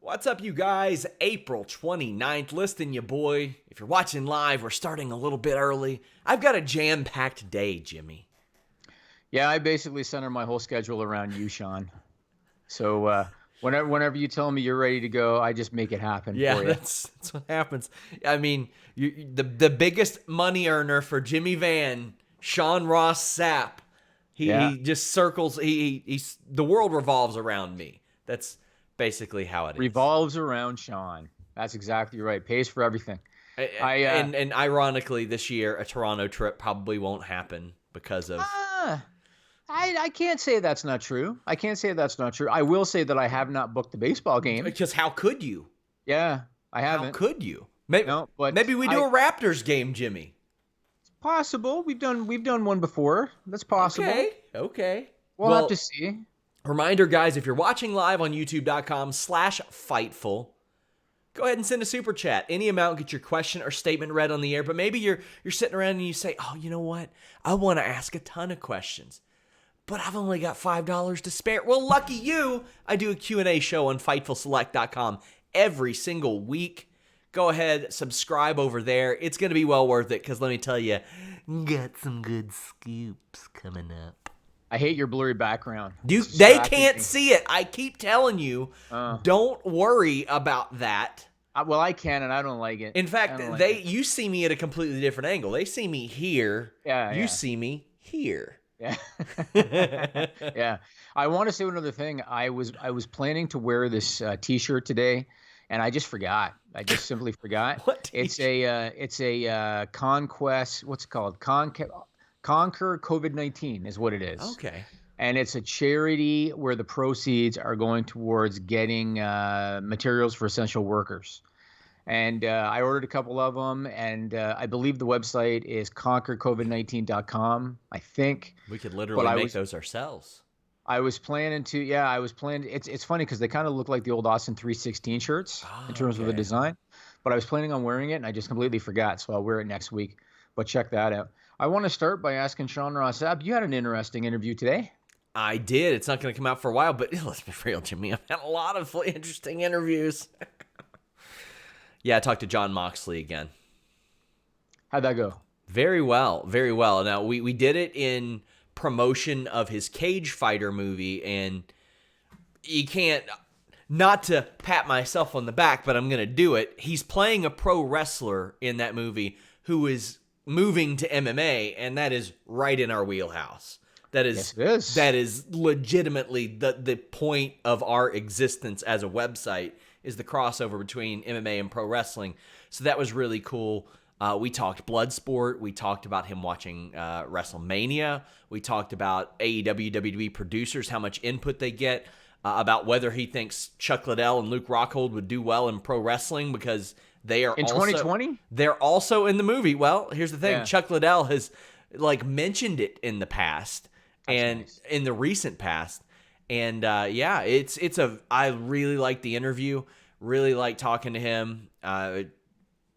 What's up, you guys? April 29th. Listen, you boy. If you're watching live, we're starting a little bit early. I've got a jam-packed day, Jimmy. Yeah, I basically center my whole schedule around you, Sean. So whenever you tell me you're ready to go, I just make it happen Yeah, for you. that's what happens. I mean, the biggest money earner for Jimmy Van, Sean Ross Sapp. He just circles. He's the world revolves around me. That's basically how it is. Revolves around Sean. That's exactly right. Pays for everything. And ironically, this year a Toronto trip probably won't happen because of. I can't say that's not true. I can't say that's not true. I will say that I have not booked the baseball game. Because how could you? Yeah, I haven't. How could you? Maybe, no, but maybe we do a Raptors game, Jimmy. It's possible. We've done one before. That's possible. Okay. We'll have to see. Reminder, guys, if you're watching live on youtube.com/Fightful, go ahead and send a super chat. Any amount, get your question or statement read on the air. But maybe you're sitting around and you say, oh, you know what? I want to ask a ton of questions, but I've only got $5 to spare. Well, lucky you. I do a Q&A show on FightfulSelect.com every single week. Go ahead, subscribe over there. It's going to be well worth it because let me tell you, got some good scoops coming up. I hate your blurry background. They can't see it. I keep telling you, don't worry about that. Well, I can, and I don't like it. In fact, you see me at a completely different angle. They see me here. You see me here. Yeah. Yeah. I want to say one other thing. I was planning to wear this T-shirt today, and I just forgot. I just simply forgot. What T-shirt? It's a Conquest. What's it called? Conquer COVID-19 is what it is. Okay. And it's a charity where the proceeds are going towards getting materials for essential workers. And I ordered a couple of them, and I believe the website is conquercovid19.com, I think. We could literally make those ourselves. I was planning to, It's funny because they kind of look like the old Austin 316 shirts in terms of the design. But I was planning on wearing it, and I just completely forgot, so I'll wear it next week. But check that out. I want to start by asking Sean Ross Sapp, you had an interesting interview today. I did. It's not going to come out for a while, but let's be real, Jimmy. I've had a lot of interesting interviews. Yeah, I talked to Jon Moxley again. How'd that go? Very well, very well. Now, we did it in promotion of his Cage Fighter movie, and you can't, not to pat myself on the back, but I'm going to do it. He's playing a pro wrestler in that movie who is moving to MMA, and that is right in our wheelhouse. Yes, it is. That is legitimately the point of our existence as a website, is the crossover between MMA and pro wrestling. So that was really cool. We talked Bloodsport. We talked about him watching WrestleMania. We talked about AEW, WWE producers, how much input they get, about whether he thinks Chuck Liddell and Luke Rockhold would do well in pro wrestling because they are in 2020. They're also in the movie. Well, here's the thing: Yeah. Chuck Liddell has mentioned it in the past. That's nice. In the recent past. And I really like the interview, really like talking to him,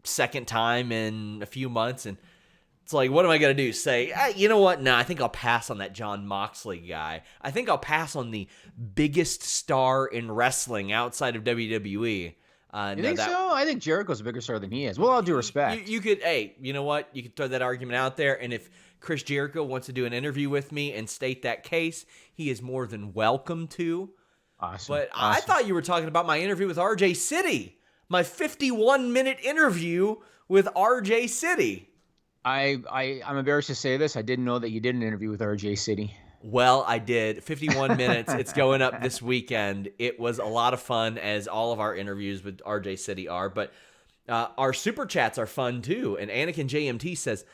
second time in a few months. And it's like, what am I going to do? Say, you know what? No, I think I'll pass on that Jon Moxley guy. I think I'll pass on the biggest star in wrestling outside of WWE. You think so? I think Jericho's a bigger star than he is. Well, all due respect. You could, you know what? You could throw that argument out there. And if Chris Jericho wants to do an interview with me and state that case, he is more than welcome to. Awesome. But awesome. I thought you were talking about my interview with RJ City, my 51-minute interview with RJ City. I'm embarrassed to say this. I didn't know that you did an interview with RJ City. Well, I did. 51 minutes. It's going up this weekend. It was a lot of fun, as all of our interviews with RJ City are. But our super chats are fun, too. And Anakin JMT says,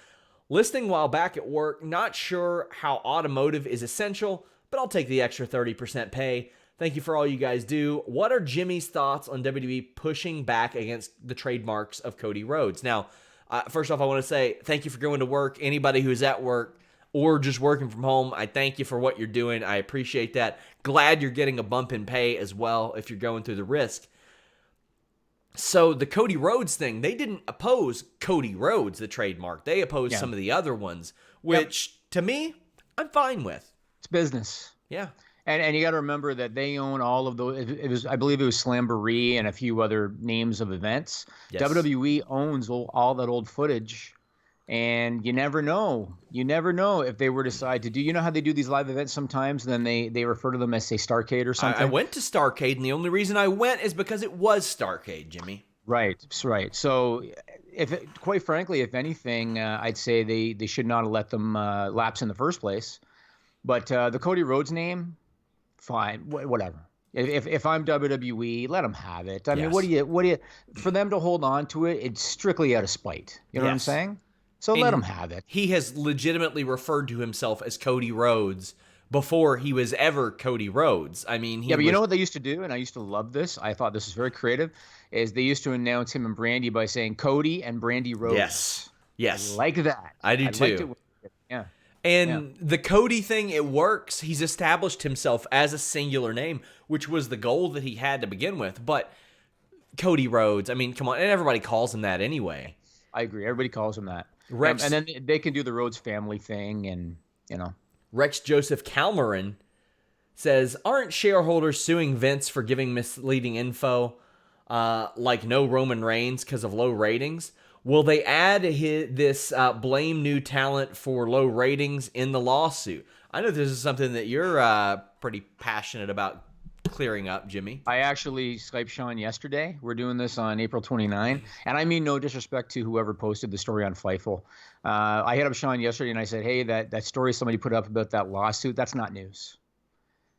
listening while back at work, not sure how automotive is essential, but I'll take the extra 30% pay. Thank you for all you guys do. What are Jimmy's thoughts on WWE pushing back against the trademarks of Cody Rhodes? Now, first off, I want to say thank you for going to work. Anybody who's at work or just working from home, I thank you for what you're doing. I appreciate that. Glad you're getting a bump in pay as well if you're going through the risk. So the Cody Rhodes thing, they didn't oppose Cody Rhodes, the trademark. They opposed some of the other ones, which to me, I'm fine with. It's business. Yeah. And you got to remember that they own all of those. It was, I believe, it was Slamboree and a few other names of events. Yes. WWE owns all that old footage, and you never know. You never know if they were to decide to do. You know how they do these live events sometimes? Then they refer to them as, say, Starcade or I something. went to Starcade, and the only reason I went is because it was Starcade, Jimmy. Right, right. So, quite frankly, if anything, I'd say they should not have let them lapse in the first place. But the Cody Rhodes name, fine, whatever. If I'm WWE, let them have it. I mean, Yes. what do you, for them to hold on to it? It's strictly out of spite. You know what I'm Yes. saying? So let them have it. He has legitimately referred to himself as Cody Rhodes before he was ever Cody Rhodes. I mean, Yeah, but you know what they used to do, and I used to love this. I thought this was very creative. Is they used to announce him and Brandy by saying Cody and Brandy Rhodes. Yes. Yes. I like that. I do liked too. Yeah. And the Cody thing, it works. He's established himself as a singular name, which was the goal that he had to begin with. But Cody Rhodes, I mean, come on. And everybody calls him that anyway. I agree. Everybody calls him that. Rex, and then they can do the Rhodes family thing, and Rex Joseph Calmerin says, aren't shareholders suing Vince for giving misleading info, like no Roman Reigns because of low ratings? Will they add this blame new talent for low ratings in the lawsuit? I know this is something that you're pretty passionate about clearing up, Jimmy. I actually Skyped Sean yesterday. We're doing this on April 29, and I mean no disrespect to whoever posted the story on Fightful. I hit up Sean yesterday and I said, hey, that story somebody put up about that lawsuit, that's not news.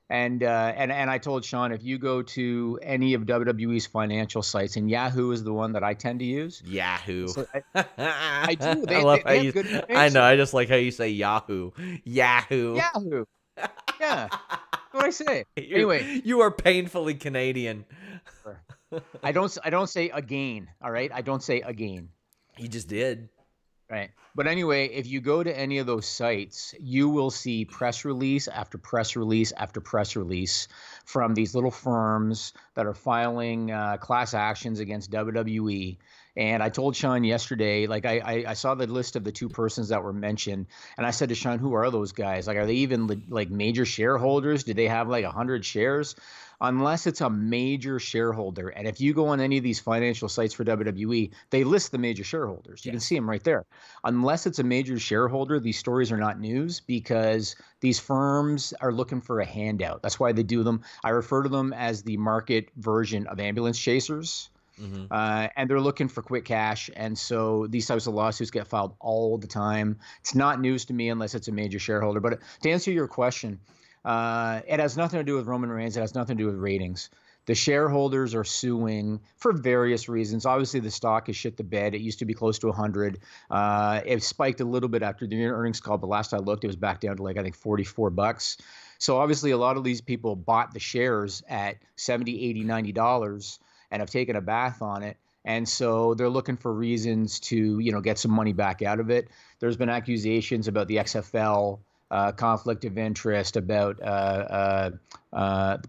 And I told Sean, if you go to any of WWE's financial sites, and Yahoo is the one that I tend to use. Yahoo. So I do. I love how you. Good I know. I just like how you say Yahoo. Yahoo. Yahoo. Yeah. That's what I say. Anyway, you are painfully Canadian. I don't say again. All right. I don't say again. He just did. Right. But anyway, if you go to any of those sites, you will see press release after press release after press release from these little firms that are filing class actions against WWE. And I told Sean yesterday, like I saw the list of the two persons that were mentioned, and I said to Sean, who are those guys? Like, are they even like major shareholders? Do they have like 100 shares? Unless it's a major shareholder. And if you go on any of these financial sites for WWE, they list the major shareholders. You can see them right there. Unless it's a major shareholder, these stories are not news because these firms are looking for a handout. That's why they do them. I refer to them as the market version of ambulance chasers. Mm-hmm. And they're looking for quick cash. And so these types of lawsuits get filed all the time. It's not news to me unless it's a major shareholder. But to answer your question, it has nothing to do with Roman Reigns. It has nothing to do with ratings. The shareholders are suing for various reasons. Obviously, the stock is shit the bed. It used to be close to 100. It spiked a little bit after the earnings call, but last I looked, it was back down to like, I think, $44. So obviously, a lot of these people bought the shares at $70, $80, $90 and have taken a bath on it. And so they're looking for reasons to, get some money back out of it. There's been accusations about the XFL conflict of interest, about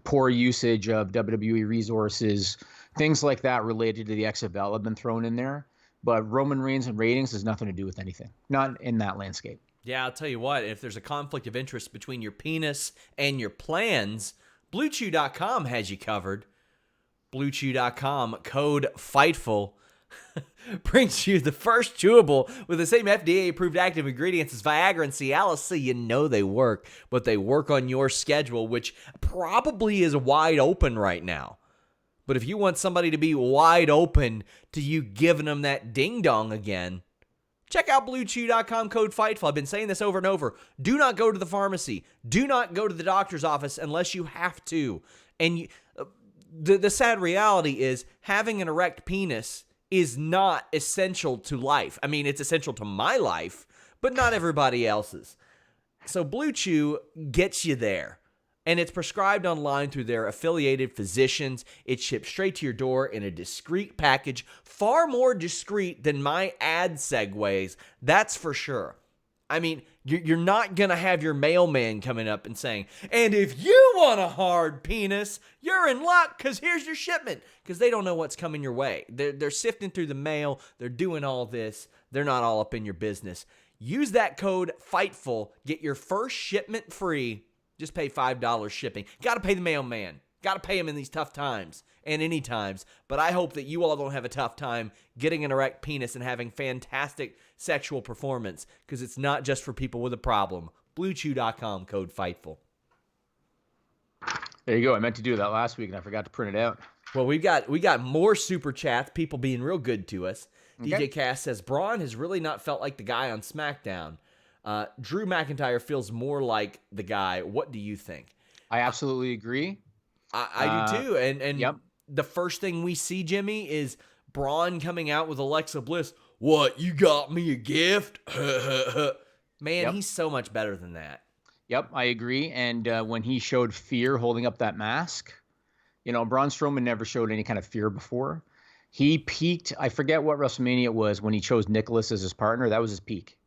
poor usage of WWE resources, things like that related to the XFL have been thrown in there. But Roman Reigns and ratings has nothing to do with anything, not in that landscape. Yeah, I'll tell you what, if there's a conflict of interest between your penis and your plans, BlueChew.com has you covered. BlueChew.com, code FIGHTFUL, brings you the first chewable with the same FDA-approved active ingredients as Viagra and Cialis. So you know they work, but they work on your schedule, which probably is wide open right now. But if you want somebody to be wide open to you giving them that ding-dong again, check out BlueChew.com, code FIGHTFUL. I've been saying this over and over. Do not go to the pharmacy. Do not go to the doctor's office unless you have to. And the sad reality is having an erect penis is not essential to life. I mean, it's essential to my life, but not everybody else's. So Blue Chew gets you there. And it's prescribed online through their affiliated physicians. It ships straight to your door in a discreet package, far more discreet than my ad segues, that's for sure. I mean, you're not going to have your mailman coming up and saying, and if you want a hard penis, you're in luck because here's your shipment. Because they don't know what's coming your way. They're sifting through the mail. They're doing all this. They're not all up in your business. Use that code FIGHTFUL. Get your first shipment free Just pay $5 shipping. Got to pay the mailman. Got to pay him in these tough times and any times. But I hope that you all don't have a tough time getting an erect penis and having fantastic sexual performance, because it's not just for people with a problem. BlueChew.com, code Fightful. There you go. I meant to do that last week, and I forgot to print it out. Well, we got more super chats, people being real good to us. Okay. DJ Cass says, Braun has really not felt like the guy on SmackDown. Drew McIntyre feels more like the guy. What do you think? I absolutely agree. I do too. And yep. The first thing we see, Jimmy, is Braun coming out with Alexa Bliss. What, you got me a gift? Man, Yep. He's so much better than that. Yep, I agree. And when he showed fear holding up that mask, Braun Strowman never showed any kind of fear before. He peaked. I forget what WrestleMania it was when he chose Nicholas as his partner. That was his peak.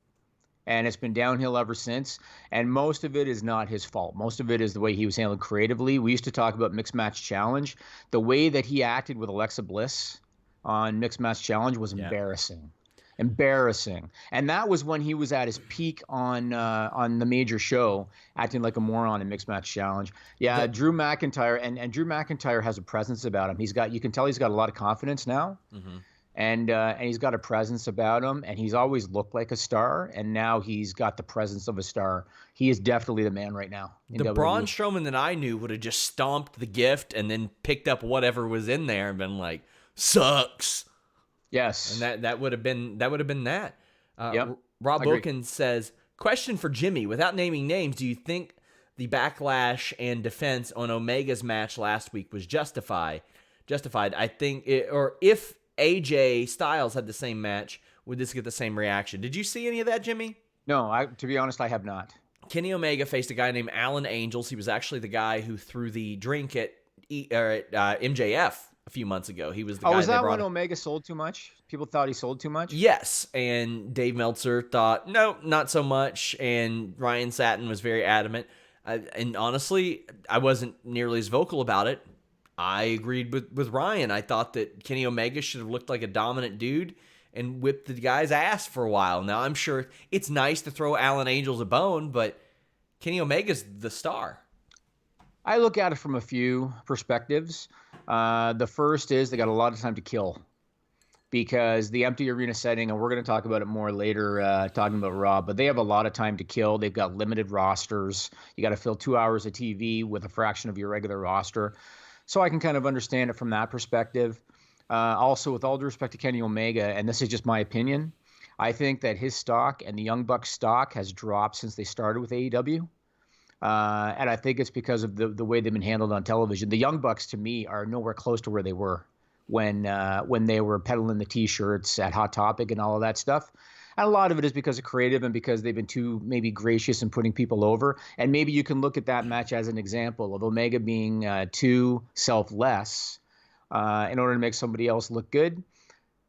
And it's been downhill ever since. And most of it is not his fault. Most of it is the way he was handled creatively. We used to talk about Mixed Match Challenge. The way that he acted with Alexa Bliss on Mixed Match Challenge was embarrassing. Embarrassing. And that was when he was at his peak on the major show, acting like a moron in Mixed Match Challenge. Yeah, Drew McIntyre, and Drew McIntyre has a presence about him. You can tell he's got a lot of confidence now. Mm-hmm. And he's got a presence about him, and he's always looked like a star, and now he's got the presence of a star. He is definitely the man right now. The WWE. Braun Strowman that I knew would have just stomped the gift and then picked up whatever was in there and been like, sucks. Yes. And that would have been that. Yep. Rob Wilkins says, question for Jimmy. Without naming names, do you think the backlash and defense on Omega's match last week was justified? I think if AJ Styles had the same match, would this get the same reaction? Did you see any of that, Jimmy? No, to be honest, I have not. Kenny Omega faced a guy named Alan Angels. He was actually the guy who threw the drink at MJF a few months ago. He was the guy. Was that when Omega sold too much? People thought he sold too much? Yes, and Dave Meltzer thought, no, not so much, and Ryan Satin was very adamant. And honestly, I wasn't nearly as vocal about it. I agreed with Ryan. I thought that Kenny Omega should have looked like a dominant dude and whipped the guy's ass for a while. Now, I'm sure it's nice to throw Alan Angels a bone, but Kenny Omega's the star. I look at it from a few perspectives. The first is they got a lot of time to kill because the empty arena setting, and we're going to talk about it more later, talking about Raw, but they have a lot of time to kill. They've got limited rosters. You got to fill 2 hours of TV with a fraction of your regular roster. So I can kind of understand it from that perspective. Also, with all due respect to Kenny Omega, and this is just my opinion, I think that his stock and the Young Bucks stock has dropped since they started with AEW. And I think it's because of the way they've been handled on television. The Young Bucks, to me, are nowhere close to where they were when they were peddling the T-shirts at Hot Topic and all of that stuff. And a lot of it is because of creative and because they've been too maybe gracious in putting people over. And maybe you can look at that match as an example of Omega being too selfless in order to make somebody else look good.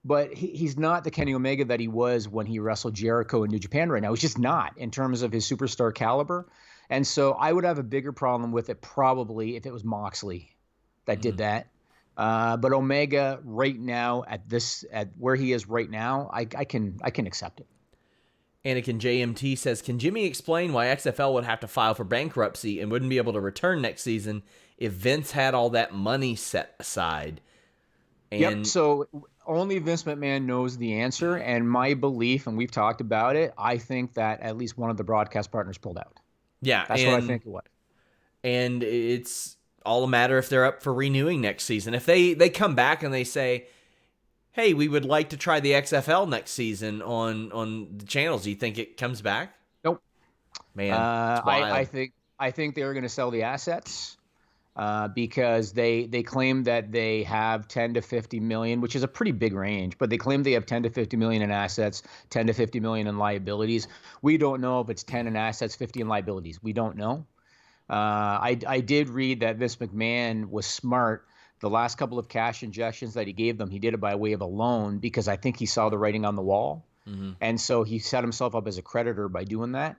But he's not the Kenny Omega that he was when he wrestled Jericho in New Japan right now. He's just not in terms of his superstar caliber. And so I would have a bigger problem with it probably if it was Moxley that did that. But Omega right now at where he is right now, I can accept it. Anakin JMT says, can Jimmy explain why XFL would have to file for bankruptcy and wouldn't be able to return next season if Vince had all that money set aside? Yep, so only Vince McMahon knows the answer. And my belief, and we've talked about it, I think that at least one of the broadcast partners pulled out. Yeah. That's what I think it was. And it's all a matter if they're up for renewing next season. If they come back and they say, hey, we would like to try the XFL next season on the channels, do you think it comes back? Nope. Man, I think they're going to sell the assets because they claim that they have 10 to 50 million, which is a pretty big range, but they claim they have 10 to 50 million in assets, 10 to 50 million in liabilities. We don't know if it's 10 in assets, 50 in liabilities. We don't know. I did read that Vince McMahon was smart. The last couple of cash injections that he gave them, he did it by way of a loan because I think he saw the writing on the wall. Mm-hmm. And so he set himself up as a creditor by doing that.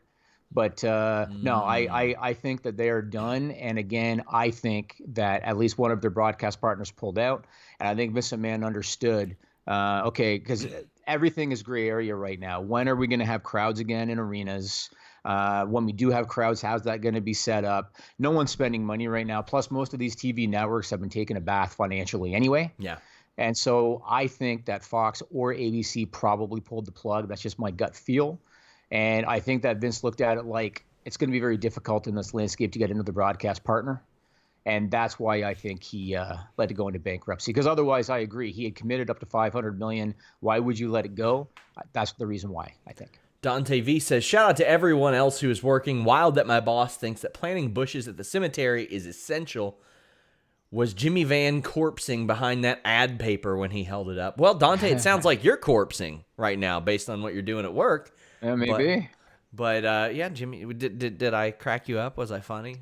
But no, I think that they are done. And again, I think that at least one of their broadcast partners pulled out. And I think Vince McMahon understood, okay, because everything is gray area right now. When are we going to have crowds again in arenas? When we do have crowds, how's that going to be set up? No one's spending money right now. Plus, most of these TV networks have been taking a bath financially anyway. Yeah. And so I think that Fox or ABC probably pulled the plug. That's just my gut feel. And I think that Vince looked at it like it's going to be very difficult in this landscape to get another broadcast partner. And that's why I think he let it go into bankruptcy. Because otherwise, I agree. He had committed up to $500 million. Why would you let it go? That's the reason why, I think. Dante V says, shout out to everyone else who is working. Wild that my boss thinks that planting bushes at the cemetery is essential. Was Jimmy Van corpsing behind that ad paper when he held it up? Well, Dante, it sounds like you're corpsing right now based on what you're doing at work. Yeah, maybe. But yeah, Jimmy, did I crack you up? Was I funny?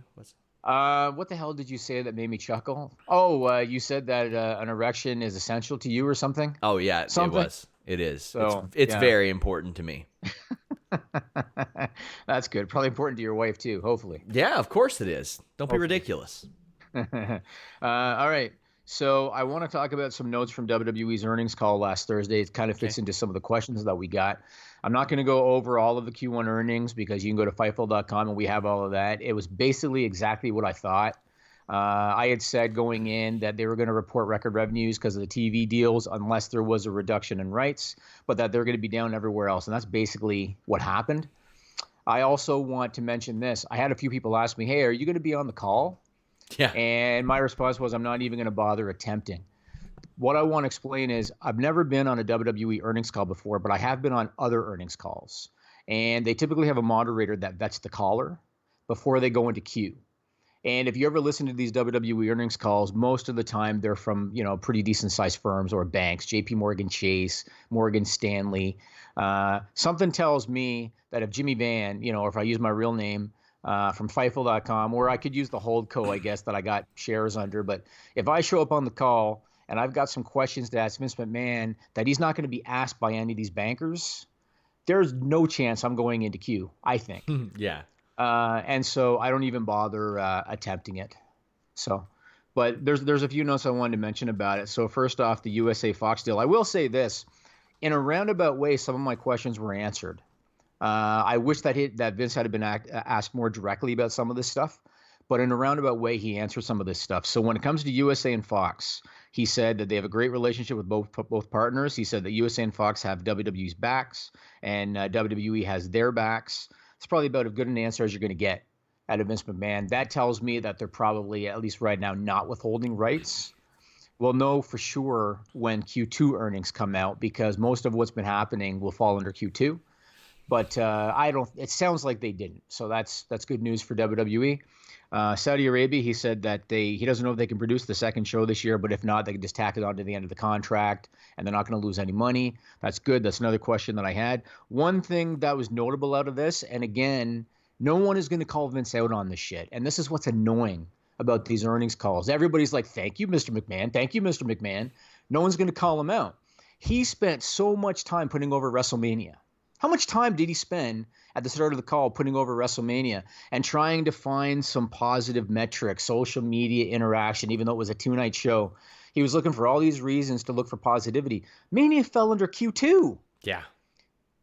What the hell did you say that made me chuckle? Oh, you said that an erection is essential to you or something? Oh, yeah, something? It was. It is. So, it's very important to me. That's good. Probably important to your wife, too, hopefully. Yeah, of course it is. Don't be ridiculous. All right. So I want to talk about some notes from WWE's earnings call last Thursday. It kind of fits into some of the questions that we got. I'm not going to go over all of the Q1 earnings because you can go to Fightful.com and we have all of that. It was basically exactly what I thought. I had said going in that they were going to report record revenues because of the TV deals unless there was a reduction in rights, but that they're going to be down everywhere else. And that's basically what happened. I also want to mention this. I had a few people ask me, hey, are you going to be on the call? Yeah. And my response was, I'm not even going to bother attempting. What I want to explain is I've never been on a WWE earnings call before, but I have been on other earnings calls. And they typically have a moderator that vets the caller before they go into queue. And if you ever listen to these WWE earnings calls, most of the time they're from, pretty decent sized firms or banks, JP Morgan Chase, Morgan Stanley. Something tells me that if Jimmy Van, or if I use my real name, from Fightful.com, or I could use the holdco, I guess, that I got shares under. But if I show up on the call and I've got some questions to ask Vince McMahon that he's not going to be asked by any of these bankers, there's no chance I'm going into queue, I think. Yeah. And so I don't even bother attempting it. So, but there's a few notes I wanted to mention about it. So first off, the USA Fox deal. I will say this. In a roundabout way, some of my questions were answered. I wish that Vince had been asked more directly about some of this stuff, but in a roundabout way, he answered some of this stuff. So when it comes to USA and Fox, he said that they have a great relationship with both partners. He said that USA and Fox have WWE's backs, and WWE has their backs. It's probably about as good an answer as you're going to get out of Vince McMahon. That tells me that they're probably, at least right now, not withholding rights. We'll know for sure when Q2 earnings come out because most of what's been happening will fall under Q2. But it sounds like they didn't. So that's good news for WWE. Saudi Arabia, he said that he doesn't know if they can produce the second show this year, but if not, they can just tack it on to the end of the contract and they're not going to lose any money. That's good. That's another question that I had. One thing that was notable out of this, and again, no one is going to call Vince out on this shit. And this is what's annoying about these earnings calls. Everybody's like, thank you, Mr. McMahon. Thank you, Mr. McMahon. No one's going to call him out. He spent so much time putting over WrestleMania. How much time did he spend at the start of the call putting over WrestleMania and trying to find some positive metrics, social media interaction, even though it was a 2-night show? He was looking for all these reasons to look for positivity. Mania fell under Q2. Yeah.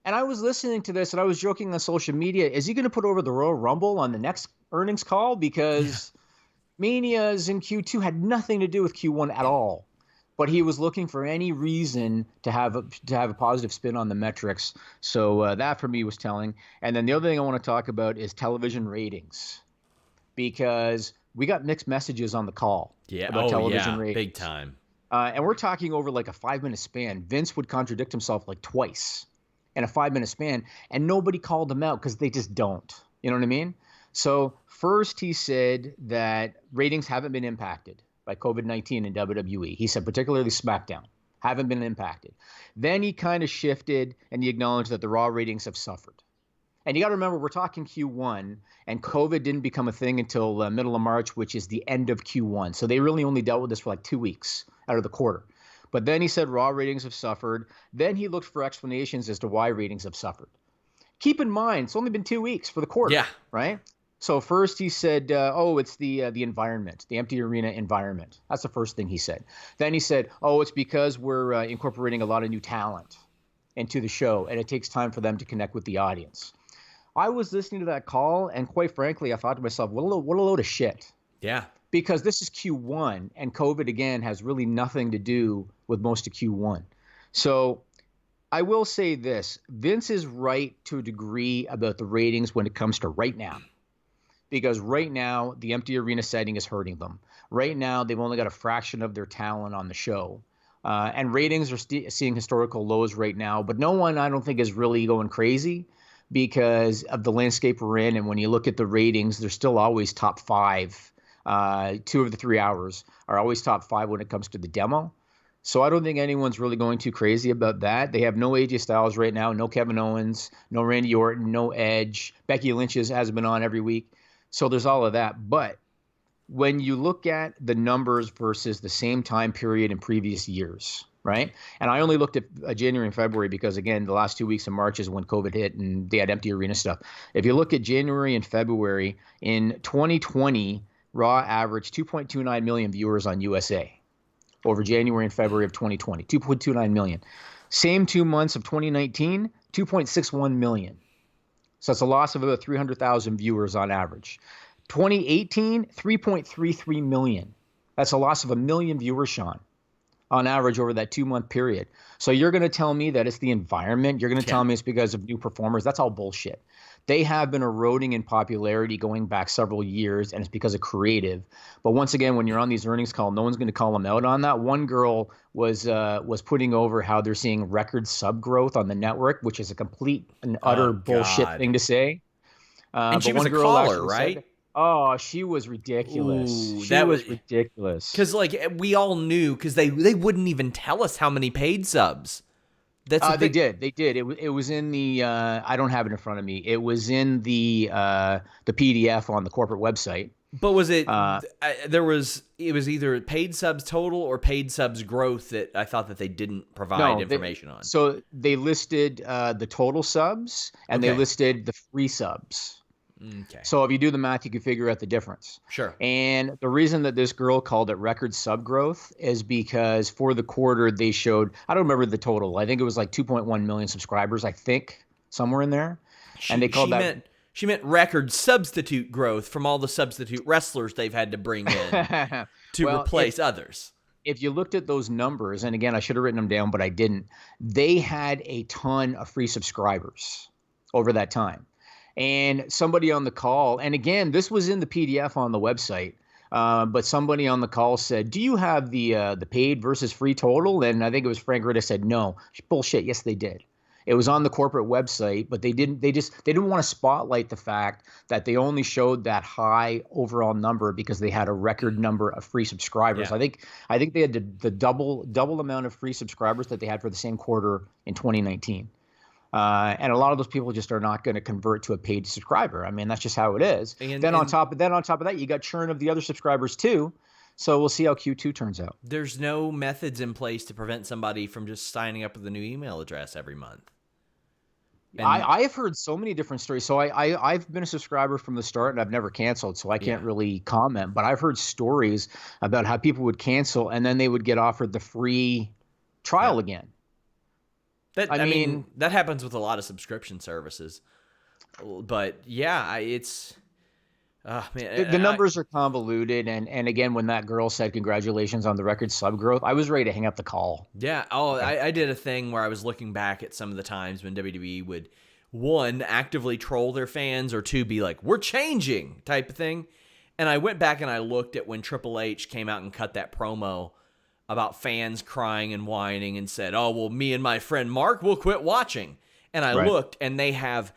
And I was listening to this and I was joking on social media. Is he going to put over the Royal Rumble on the next earnings call? Because Manias in Q2 had nothing to do with Q1 at all. But he was looking for any reason to have a positive spin on the metrics. So that for me was telling. And then the other thing I want to talk about is television ratings, because we got mixed messages on the call about television ratings. Big time. And we're talking over like a 5-minute span. Vince would contradict himself like twice in a 5-minute span, and nobody called him out because they just don't. You know what I mean? So first he said that ratings haven't been impacted by COVID-19 in WWE. He said particularly SmackDown haven't been impacted. Then he kind of shifted and he acknowledged that the Raw ratings have suffered. And you got to remember, we're talking Q1, and COVID didn't become a thing until middle of March, which is the end of Q1. So they really only dealt with this for like 2 weeks out of the quarter. But then he said Raw ratings have suffered. Then he looked for explanations as to why ratings have suffered. Keep in mind, it's only been 2 weeks for the quarter, right? So first he said, it's the environment, the empty arena environment. That's the first thing he said. Then he said, it's because we're incorporating a lot of new talent into the show, and it takes time for them to connect with the audience. I was listening to that call, and quite frankly, I thought to myself, what a load of shit. Yeah. Because this is Q1, and COVID, again, has really nothing to do with most of Q1. So I will say this. Vince is right to a degree about the ratings when it comes to right now. Because right now, the empty arena setting is hurting them. Right now, they've only got a fraction of their talent on the show. And ratings are seeing historical lows right now. But no one, I don't think, is really going crazy because of the landscape we're in. And when you look at the ratings, they're still always top five. 2 of the 3 hours are always top five when it comes to the demo. So I don't think anyone's really going too crazy about that. They have no AJ Styles right now, no Kevin Owens, no Randy Orton, no Edge. Becky Lynch hasn't been on every week. So there's all of that. But when you look at the numbers versus the same time period in previous years, right? And I only looked at January and February because, again, the last 2 weeks of March is when COVID hit and they had empty arena stuff. If you look at January and February, in 2020, Raw averaged 2.29 million viewers on USA over January and February of 2020, 2.29 million. Same 2 months of 2019, 2.61 million. So it's a loss of about 300,000 viewers on average. 2018, 3.33 million. That's a loss of 1 million viewers, Sean, on average over that 2-month period. So you're going to tell me that it's the environment. You're going to tell me it's because of new performers. That's all bullshit. They have been eroding in popularity going back several years, and it's because of creative. But once again, when you're on these earnings calls, no one's going to call them out on that. One girl was putting over how they're seeing record sub growth on the network, which is a complete and utter bullshit thing to say. And she was a caller, right? Oh, she was ridiculous. Ooh, she was ridiculous. Because we all knew, because they wouldn't even tell us how many paid subs. They did. It was in the. I don't have it in front of me. It was in the PDF on the corporate website. But was it? It was either paid subs total or paid subs growth that I thought that they didn't provide information on. So they listed the total subs and they listed the free subs. Okay. So if you do the math, you can figure out the difference. Sure. And the reason that this girl called it record sub growth is because for the quarter they showed, I don't remember the total. I think it was like 2.1 million subscribers, I think, somewhere in there. And they called that. She meant record substitute growth from all the substitute wrestlers they've had to bring in to replace others. If you looked at those numbers, and again, I should have written them down, but I didn't. They had a ton of free subscribers over that time. And somebody on the call, and again, this was in the PDF on the website, but somebody on the call said, "Do you have the paid versus free total?" And I think it was Frank Ritta said, "No." Bullshit. Yes, they did. It was on the corporate website, but they didn't want to spotlight the fact that they only showed that high overall number because they had a record number of free subscribers. Yeah. I think they had the double amount of free subscribers that they had for the same quarter in 2019. And a lot of those people just are not going to convert to a paid subscriber. I mean, that's just how it is. Then on top of that, you got churn of the other subscribers too. So we'll see how Q2 turns out. There's no methods in place to prevent somebody from just signing up with a new email address every month. I have heard so many different stories. So I've been a subscriber from the start and I've never canceled, so I can't really comment. But I've heard stories about how people would cancel and then they would get offered the free trial again. I mean, that happens with a lot of subscription services. But yeah, it's man, the numbers are convoluted, and again, when that girl said congratulations on the record sub growth, I was ready to hang up the call. Yeah. Oh, I did a thing where I was looking back at some of the times when WWE would, one, actively troll their fans, or two, be like, "We're changing" type of thing. And I went back and I looked at when Triple H came out and cut that promo about fans crying and whining and said, "Oh, well, me and my friend Mark will quit watching." And I looked, and they have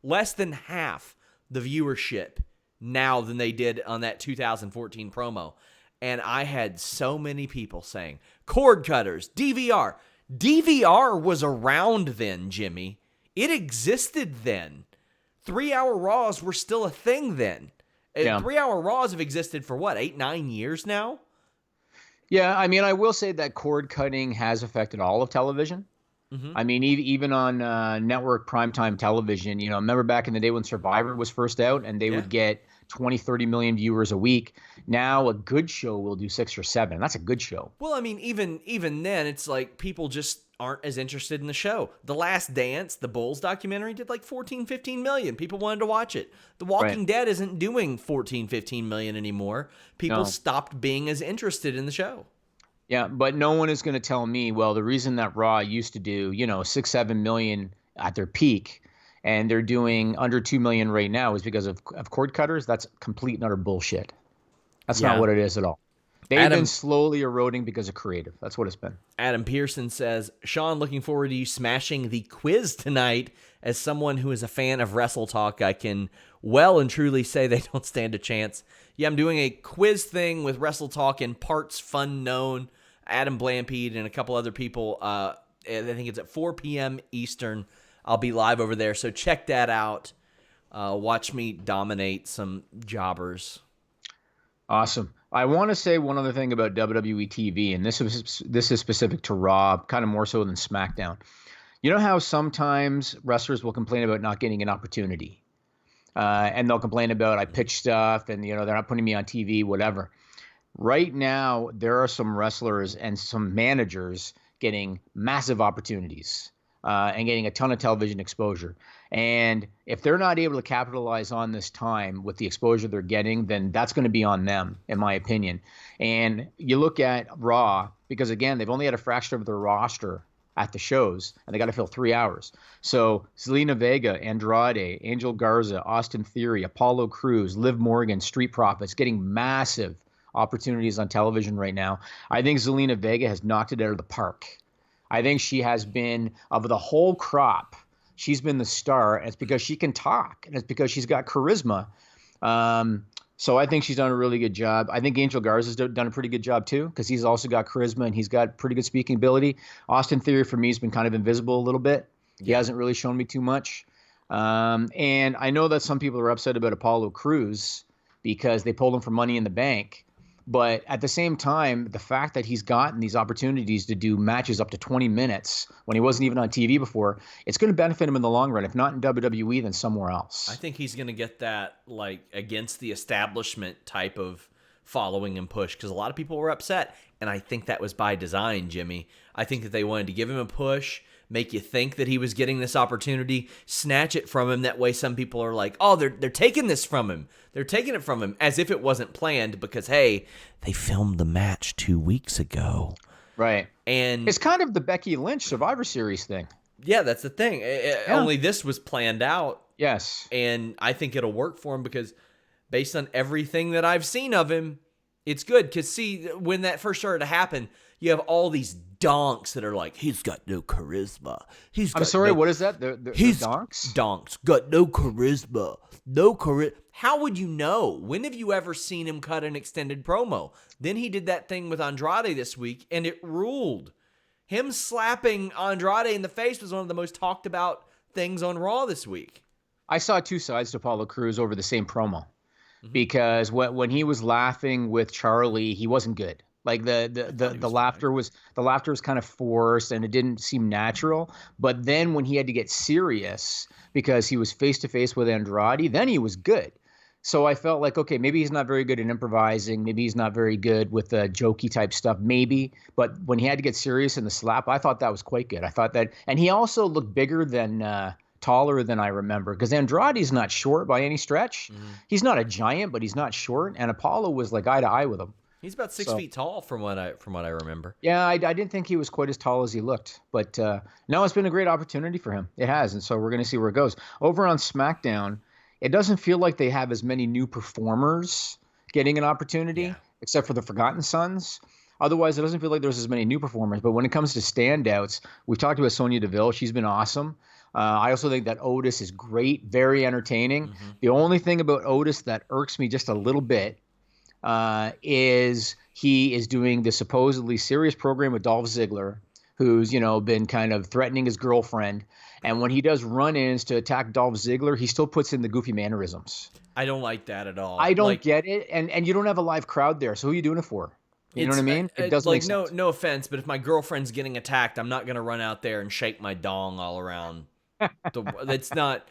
less than half the viewership now than they did on that 2014 promo. And I had so many people saying, cord cutters, DVR. DVR was around then, Jimmy. It existed then. 3-hour Raws were still a thing then. 3-hour Raws have existed for what, 8-9 years now? Yeah, I mean, I will say that cord cutting has affected all of television. Mm-hmm. I mean, even on network primetime television, remember back in the day when Survivor was first out and they would get 20, 30 million viewers a week. Now a good show will do 6 or 7. That's a good show. Well, I mean, even then, it's like people just aren't as interested in the show. The Last Dance, the Bulls documentary, did like 14, 15 million. People wanted to watch it. The Walking Dead isn't doing 14, 15 million anymore. People stopped being as interested in the show. Yeah, but no one is going to tell me, well, the reason that Raw used to do, 6, 7 million at their peak, and they're doing under 2 million right now is because of cord cutters. That's complete and utter bullshit. That's not what it is at all. They've been slowly eroding because of creative. That's what it's been. Adam Pearson says, Sean, looking forward to you smashing the quiz tonight. As someone who is a fan of Wrestle Talk, I can well and truly say they don't stand a chance. Yeah, I'm doing a quiz thing with Wrestle Talk and Parts Fun Known, Adam Blampede, and a couple other people. I think it's at 4 p.m. Eastern. I'll be live over there, so check that out. Watch me dominate some jobbers. Awesome. I want to say one other thing about WWE TV, and this is specific to Raw, kind of more so than SmackDown. You know how sometimes wrestlers will complain about not getting an opportunity, and they'll complain about I pitch stuff, and they're not putting me on TV, whatever. Right now, there are some wrestlers and some managers getting massive opportunities and getting a ton of television exposure. And if they're not able to capitalize on this time with the exposure they're getting, then that's going to be on them, in my opinion. And you look at Raw, because again, they've only had a fraction of their roster at the shows, and they got to fill 3 hours. So Selena Vega, Andrade, Angel Garza, Austin Theory, Apollo Crews, Liv Morgan, Street Profits, getting massive opportunities on television right now. I think Selena Vega has knocked it out of the park. I think she has been, of the whole crop, she's been the star, and it's because she can talk, and it's because she's got charisma. So I think she's done a really good job. I think Angel Garza's done a pretty good job too, because he's also got charisma and he's got pretty good speaking ability. Austin Theory, for me, has been kind of invisible a little bit. He hasn't really shown me too much. And I know that some people are upset about Apollo Crews because they pulled him for Money in the Bank. But at the same time, the fact that he's gotten these opportunities to do matches up to 20 minutes when he wasn't even on TV before, it's going to benefit him in the long run. If not in WWE, then somewhere else. I think he's going to get that against the establishment type of following and push, because a lot of people were upset, and I think that was by design, Jimmy. I think that they wanted to give him a push, make you think that he was getting this opportunity, snatch it from him. That way some people are like, oh, they're taking this from him. They're taking it from him as if it wasn't planned because, hey, they filmed the match 2 weeks ago. Right. And it's kind of the Becky Lynch Survivor Series thing. Yeah, that's the thing. Only this was planned out. Yes. And I think it'll work for him because based on everything that I've seen of him, it's good. Because, see, when that first started to happen, you have all these donks that are like, he's got no charisma. I'm sorry, what is that? The donks? Donks. Got no charisma. No charisma. How would you know? When have you ever seen him cut an extended promo? Then he did that thing with Andrade this week, and it ruled. Him slapping Andrade in the face was one of the most talked about things on Raw this week. I saw two sides to Apollo Crews over the same promo. Because when he was laughing with Charlie, he wasn't good. Like the laughter was kind of forced and it didn't seem natural. But then when he had to get serious because he was face to face with Andrade, then he was good. So I felt like, okay, maybe he's not very good at improvising. Maybe he's not very good with the jokey type stuff, maybe. But when he had to get serious in the slap, I thought that was quite good. I thought that, and he also looked bigger than, taller than I remember, because Andrade's not short by any stretch. He's not a giant, but he's not short. And Apollo was like eye to eye with him. He's about 6 feet tall from what I remember. Yeah, I didn't think he was quite as tall as he looked. But no, it's been a great opportunity for him. It has. And so we're going to see where it goes. Over on SmackDown, it doesn't feel like they have as many new performers getting an opportunity, except for the Forgotten Sons. Otherwise, it doesn't feel like there's as many new performers. But when it comes to standouts, we've talked about Sonya Deville. She's been awesome. I also think that Otis is great, very entertaining. The only thing about Otis that irks me just a little bit is he is doing the supposedly serious program with Dolph Ziggler, who's, been kind of threatening his girlfriend. And when he does run-ins to attack Dolph Ziggler, he still puts in the goofy mannerisms. I don't like that at all. I don't get it. And you don't have a live crowd there. So who are you doing it for? You know what I mean? It doesn't make sense. No offense, but if my girlfriend's getting attacked, I'm not going to run out there and shake my dong all around. It's not...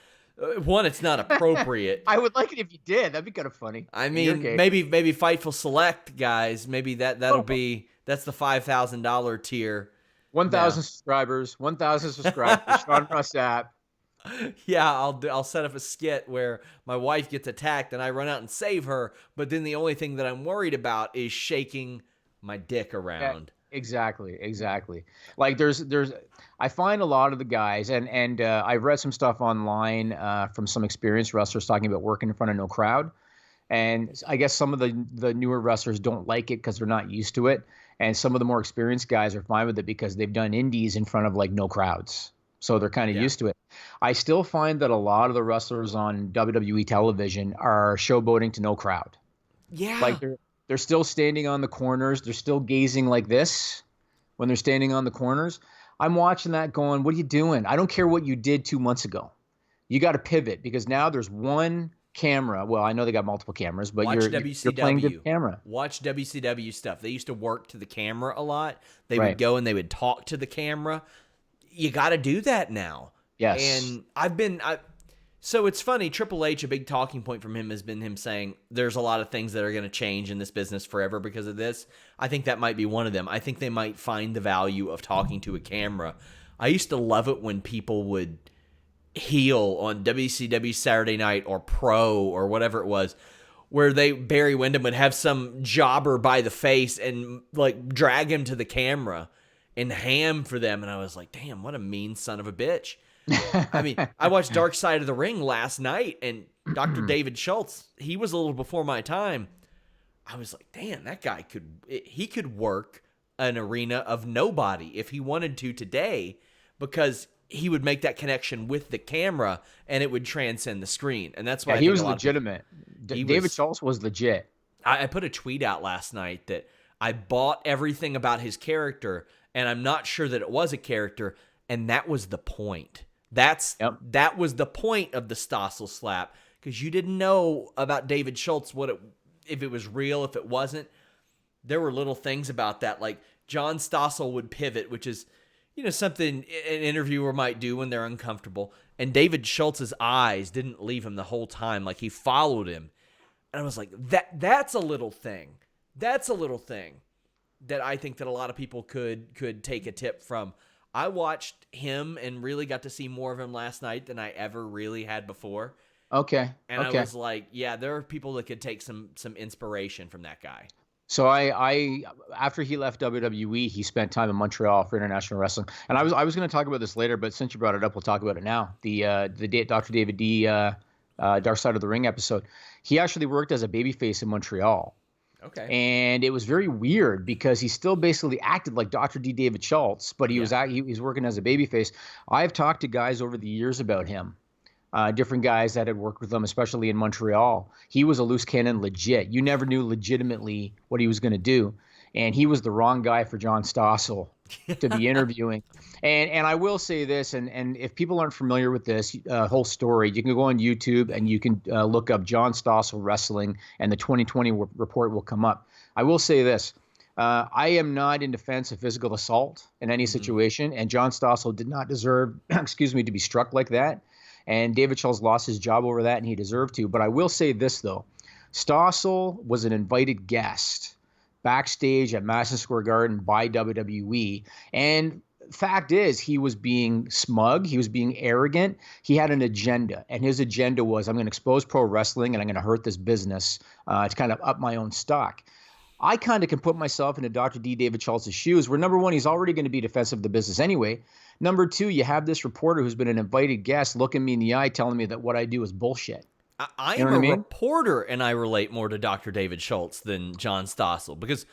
One, it's not appropriate. I would like it if you did. That'd be kind of funny. I mean, maybe Fightful Select guys. Maybe that's the $5,000 tier. No. 1,000 subscribers. 1,000 subscribers. Sean Ross app. Yeah, I'll set up a skit where my wife gets attacked and I run out and save her, but then the only thing that I'm worried about is shaking my dick Yeah, around. exactly. Like I find a lot of the guys, and I've read some stuff online from some experienced wrestlers talking about working in front of no crowd, and I guess some of the newer wrestlers don't like it because they're not used to it, and some of the more experienced guys are fine with it because they've done indies in front of like no crowds, so they're kind of Yeah. used to it. I still find that a lot of the wrestlers on WWE television are showboating to no crowd. Yeah. Like they're still standing on the corners. They're still gazing like this when they're standing on the corners. I'm watching that going, what are you doing? I don't care what you did 2 months ago. You got to pivot because now there's one camera. Well, I know they got multiple cameras, but Watch you're playing to the WCW. camera. Watch WCW stuff. They used to work to the camera a lot. They would Right. go and they would talk to the camera. You got to do that now. Yes. And so it's funny, Triple H, a big talking point from him has been him saying there's a lot of things that are going to change in this business forever because of this. I think that might be one of them. I think they might find the value of talking to a camera. I used to love it when people would heel on WCW Saturday Night or Pro or whatever it was, where Barry Windham would have some jobber by the face and like drag him to the camera and ham for them. And I was like, damn, what a mean son of a bitch. I mean, I watched Dark Side of the Ring last night, and Dr. David Schultz, he was a little before my time. I was like, damn, that guy could work an arena of nobody if he wanted to today, because he would make that connection with the camera and it would transcend the screen. And that's why Yeah, I he think was a lot legitimate. of people, David Schultz was legit. I put a tweet out last night that I bought everything about his character, and I'm not sure that it was a character, and that was the point. Yep. That was the point of the Stossel slap, because you didn't know about David Schultz, if it was real, if it wasn't. There were little things about that, like John Stossel would pivot, which is, something an interviewer might do when they're uncomfortable. And David Schultz's eyes didn't leave him the whole time, like he followed him. And I was like, that's a little thing. That's a little thing that I think that a lot of people could take a tip from. I watched him and really got to see more of him last night than I ever really had before. Okay. And I was like, yeah, there are people that could take some inspiration from that guy. So I after he left WWE, he spent time in Montreal for international wrestling. And I was going to talk about this later, but since you brought it up, we'll talk about it now. The Dr. David D Dark Side of the Ring episode. He actually worked as a babyface in Montreal. Okay. And it was very weird because he still basically acted like Dr. D. David Schultz, but he was working as a babyface. I've talked to guys over the years about him, different guys that had worked with him, especially in Montreal. He was a loose cannon legit. You never knew legitimately what he was going to do. And he was the wrong guy for John Stossel to be interviewing. And I will say this, and if people aren't familiar with this whole story, you can go on YouTube and you can look up John Stossel wrestling, and the 2020 report will come up. I will say this. I am not in defense of physical assault in any situation, and John Stossel did not deserve, to be struck like that. And David Schultz lost his job over that, and he deserved to. But I will say this, though. Stossel was an invited guest backstage at Madison Square Garden by WWE. And fact is, he was being smug. He was being arrogant. He had an agenda. And his agenda was, I'm going to expose pro wrestling and I'm going to hurt this business to kind of up my own stock. I kind of can put myself into Dr. D. David Schultz's shoes, where number one, he's already going to be defensive of the business anyway. Number two, you have this reporter who's been an invited guest looking me in the eye telling me that what I do is bullshit. I am a reporter, and I relate more to Dr. David Schultz than John Stossel because,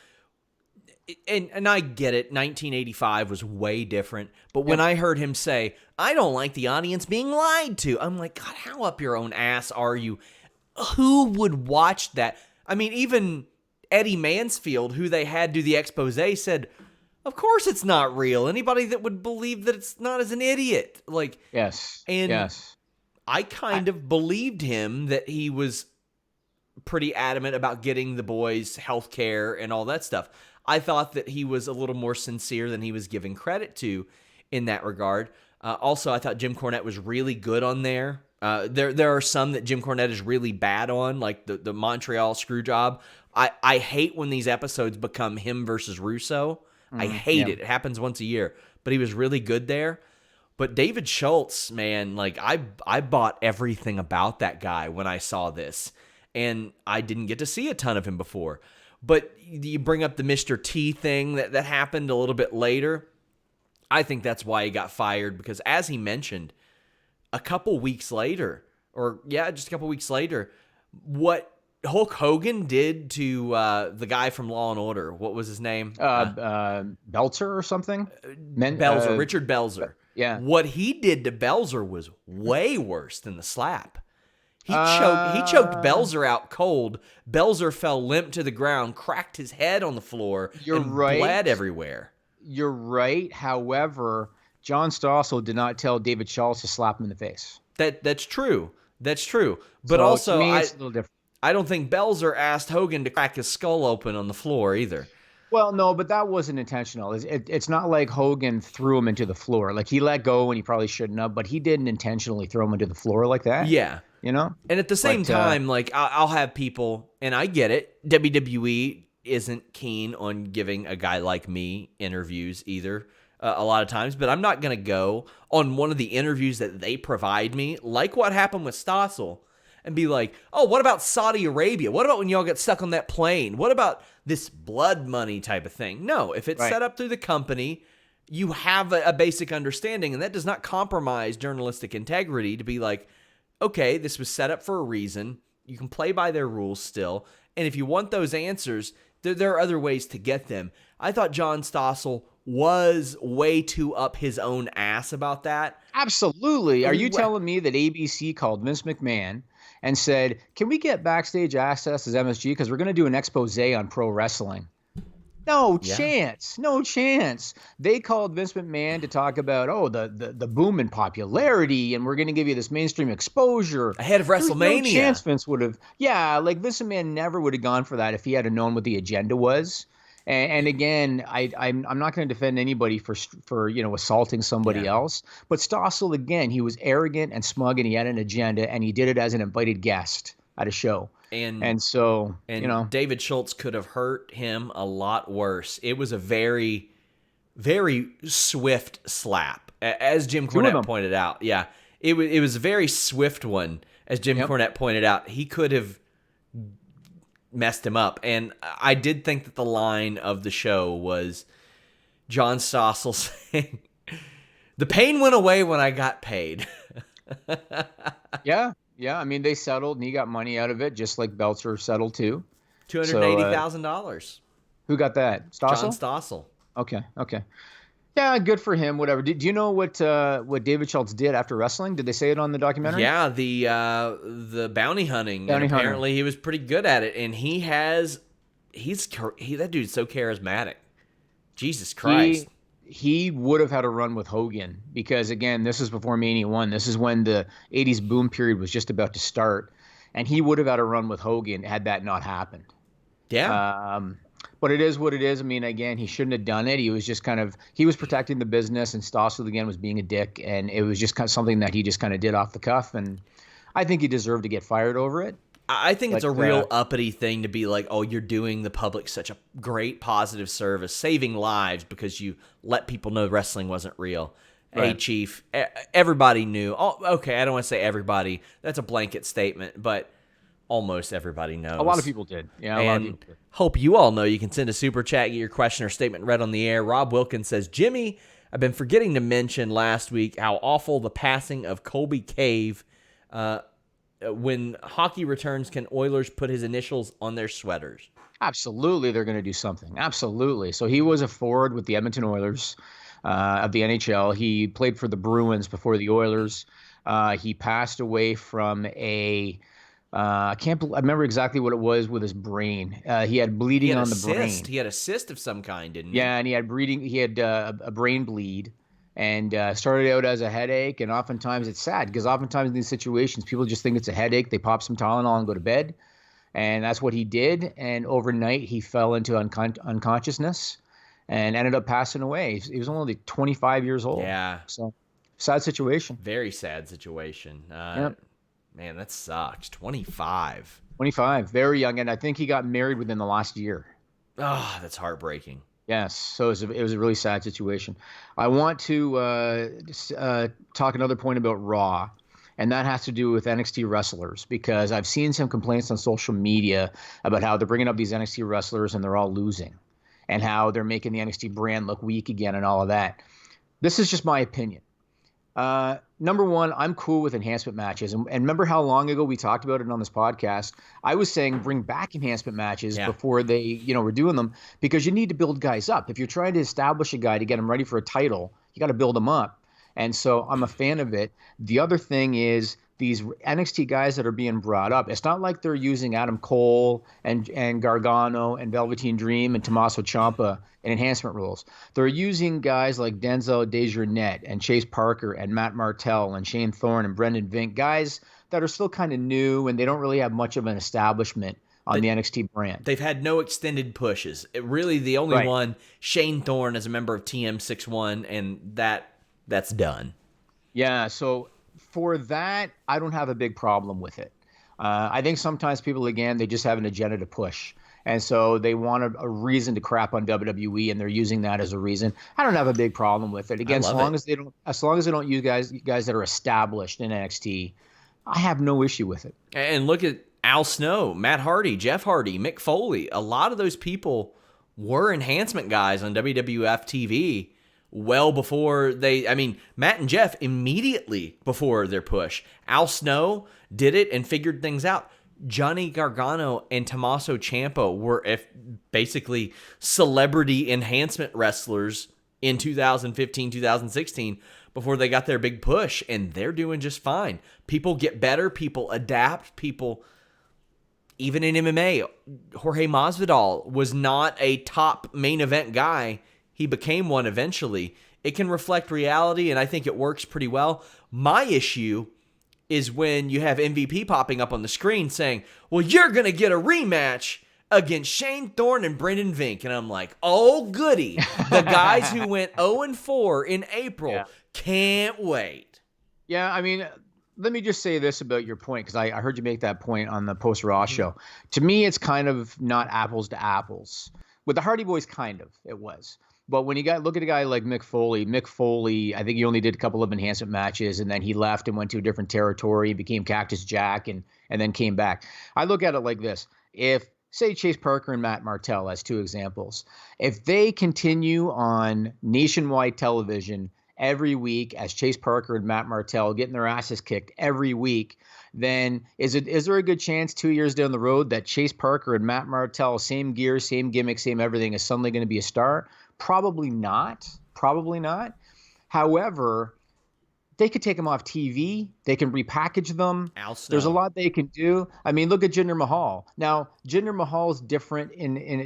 and I get it, 1985 was way different. But when I heard him say, I don't like the audience being lied to, I'm like, God, how up your own ass are you? Who would watch that? I mean, even Eddie Mansfield, who they had do the expose, said, of course it's not real. Anybody that would believe that it's not is an idiot. Like, yes. I kind of believed him that he was pretty adamant about getting the boys health care and all that stuff. I thought that he was a little more sincere than he was giving credit to in that regard. Also, I thought Jim Cornette was really good on there. There are some that Jim Cornette is really bad on, like the Montreal screw job. I hate when these episodes become him versus Russo. I hate it. It happens once a year. But he was really good there. But David Schultz, man, like I bought everything about that guy when I saw this. And I didn't get to see a ton of him before. But you bring up the Mr. T thing that happened a little bit later. I think that's why he got fired, because as he mentioned, a couple weeks later, just a couple weeks later, what Hulk Hogan did to the guy from Law and Order, what was his name? Belzer or something? Belzer, Richard Belzer. Yeah. What he did to Belzer was way worse than the slap. He choked Belzer out cold. Belzer fell limp to the ground, cracked his head on the floor, bled everywhere. You're right. However, John Stossel did not tell David Schultz to slap him in the face. That's true. That's true. But so also, to me, it's a little different. I don't think Belzer asked Hogan to crack his skull open on the floor either. Well, no, but that wasn't intentional. It's not like Hogan threw him into the floor. Like, he let go and he probably shouldn't have, but he didn't intentionally throw him into the floor like that. Yeah. You know? And at the same time, like, I'll have people, and I get it, WWE isn't keen on giving a guy like me interviews either a lot of times, but I'm not going to go on one of the interviews that they provide me, like what happened with Stossel, and be like, oh, what about Saudi Arabia? What about when y'all get stuck on that plane? What about this blood money type of thing? No, if it's set up through the company, you have a basic understanding, and that does not compromise journalistic integrity to be like, okay, this was set up for a reason. You can play by their rules still. And if you want those answers, there are other ways to get them. I thought John Stossel was way too up his own ass about that. Absolutely. Are you telling me that ABC called Vince McMahon and said, can we get backstage access as MSG? Because we're going to do an expose on pro wrestling. No chance. No chance. They called Vince McMahon to talk about, the boom in popularity, and we're going to give you this mainstream exposure. Ahead of WrestleMania. No chance Vince would have. Yeah, like Vince McMahon never would have gone for that if he had known what the agenda was. And again, I'm not going to defend anybody for assaulting somebody else. But Stossel, again, he was arrogant and smug, and he had an agenda, and he did it as an invited guest at a show. And so, David Schultz could have hurt him a lot worse. It was a very, very swift slap, as Jim Cornette pointed out. Yeah, it was a very swift one, as Jim Cornette pointed out. He could have messed him up. And I did think that the line of the show was John Stossel saying, "The pain went away when I got paid." Yeah, I mean, they settled, and he got money out of it, just like Belzer settled too. $280,000. Who got that? Stossel? John Stossel. Okay. Yeah, good for him. Whatever. Do you know what David Schultz did after wrestling? Did they say it on the documentary? Yeah, the bounty hunting. Apparently, he was pretty good at it, and that dude's so charismatic. Jesus Christ. He would have had a run with Hogan because, again, this is before Mania 1. This is when the 80s boom period was just about to start. And he would have had a run with Hogan had that not happened. Yeah. But it is what it is. I mean, again, he shouldn't have done it. He was just he was protecting the business, and Stossel, again, was being a dick. And it was just kind of something that he just kind of did off the cuff. And I think he deserved to get fired over it. I think it's a real uppity thing to be like, oh, you're doing the public such a great positive service, saving lives because you let people know wrestling wasn't real. Right. Hey, Chief, everybody knew. Oh, okay, I don't want to say everybody. That's a blanket statement, but almost everybody knows. A lot of people did. Yeah, a lot of people did. Hope you all know you can send a super chat, get your question or statement read on the air. Rob Wilkins says, Jimmy, I've been forgetting to mention last week how awful the passing of Colby Cave. When hockey returns, can Oilers put his initials on their sweaters? Absolutely, they're going to do something. Absolutely. So he was a forward with the Edmonton Oilers of the NHL. He played for the Bruins before the Oilers. He passed away from I remember exactly what it was with his brain. He had bleeding on the brain. He had a cyst of some kind, didn't he? Yeah, and he had bleeding. He had a brain bleed. And started out as a headache, and oftentimes it's sad because oftentimes in these situations, people just think it's a headache. They pop some Tylenol and go to bed, and that's what he did. And overnight, he fell into unconsciousness and ended up passing away. He was only 25 years old. Yeah. So sad situation. Very sad situation. Yep. Man, that sucks. 25. 25, very young, and I think he got married within the last year. Oh, that's heartbreaking. Yes, so it was a really sad situation. I want to talk another point about Raw, and that has to do with NXT wrestlers because I've seen some complaints on social media about how they're bringing up these NXT wrestlers and they're all losing, and how they're making the NXT brand look weak again and all of that. This is just my opinion. Number one, I'm cool with enhancement matches. And remember how long ago we talked about it on this podcast? I was saying bring back enhancement matches before they, were doing them because you need to build guys up. If you're trying to establish a guy to get him ready for a title, you got to build him up. And so I'm a fan of it. The other thing is these NXT guys that are being brought up. It's not like they're using Adam Cole and Gargano and Velveteen Dream and Tommaso Ciampa in enhancement rules. They're using guys like Denzel Dejournette and Chase Parker and Matt Martell and Shane Thorne and Brendan Vink, guys that are still kind of new and they don't really have much of an establishment on the NXT brand. They've had no extended pushes. Really, the only one, Shane Thorne, is a member of TM61, and that's done. Yeah, so for that, I don't have a big problem with it. I think sometimes people, again, they just have an agenda to push. And so they want a reason to crap on WWE, and they're using that as a reason. I don't have a big problem with it. Again, as long as they don't use guys that are established in NXT, I have no issue with it. And look at Al Snow, Matt Hardy, Jeff Hardy, Mick Foley. A lot of those people were enhancement guys on WWF TV well before Matt and Jeff immediately before their push. Al Snow did it and figured things out. Johnny Gargano and Tommaso Ciampa were basically celebrity enhancement wrestlers in 2015, 2016 before they got their big push, and they're doing just fine. People get better, people adapt, people, even in MMA, Jorge Masvidal was not a top main event guy. He became one eventually. It can reflect reality, and I think it works pretty well. My issue is when you have MVP popping up on the screen saying, well, you're going to get a rematch against Shane Thorne and Brendan Vink. And I'm like, oh, goody. The guys who went 0-4 in April can't wait. Yeah, I mean, let me just say this about your point, because I heard you make that point on the post-Raw show. To me, it's kind of not apples to apples. With the Hardy Boys, kind of, it was. But when you look at a guy like Mick Foley, I think he only did a couple of enhancement matches, and then he left and went to a different territory, became Cactus Jack, and then came back. I look at it like this. If, say, Chase Parker and Matt Martell as two examples, if they continue on nationwide television every week as Chase Parker and Matt Martell getting their asses kicked every week, then is there a good chance 2 years down the road that Chase Parker and Matt Martell, same gear, same gimmick, same everything, is suddenly going to be a star? Probably not. However, they could take them off TV. They can repackage them. There's a lot they can do. I mean, look at Jinder Mahal. Now, Jinder Mahal is different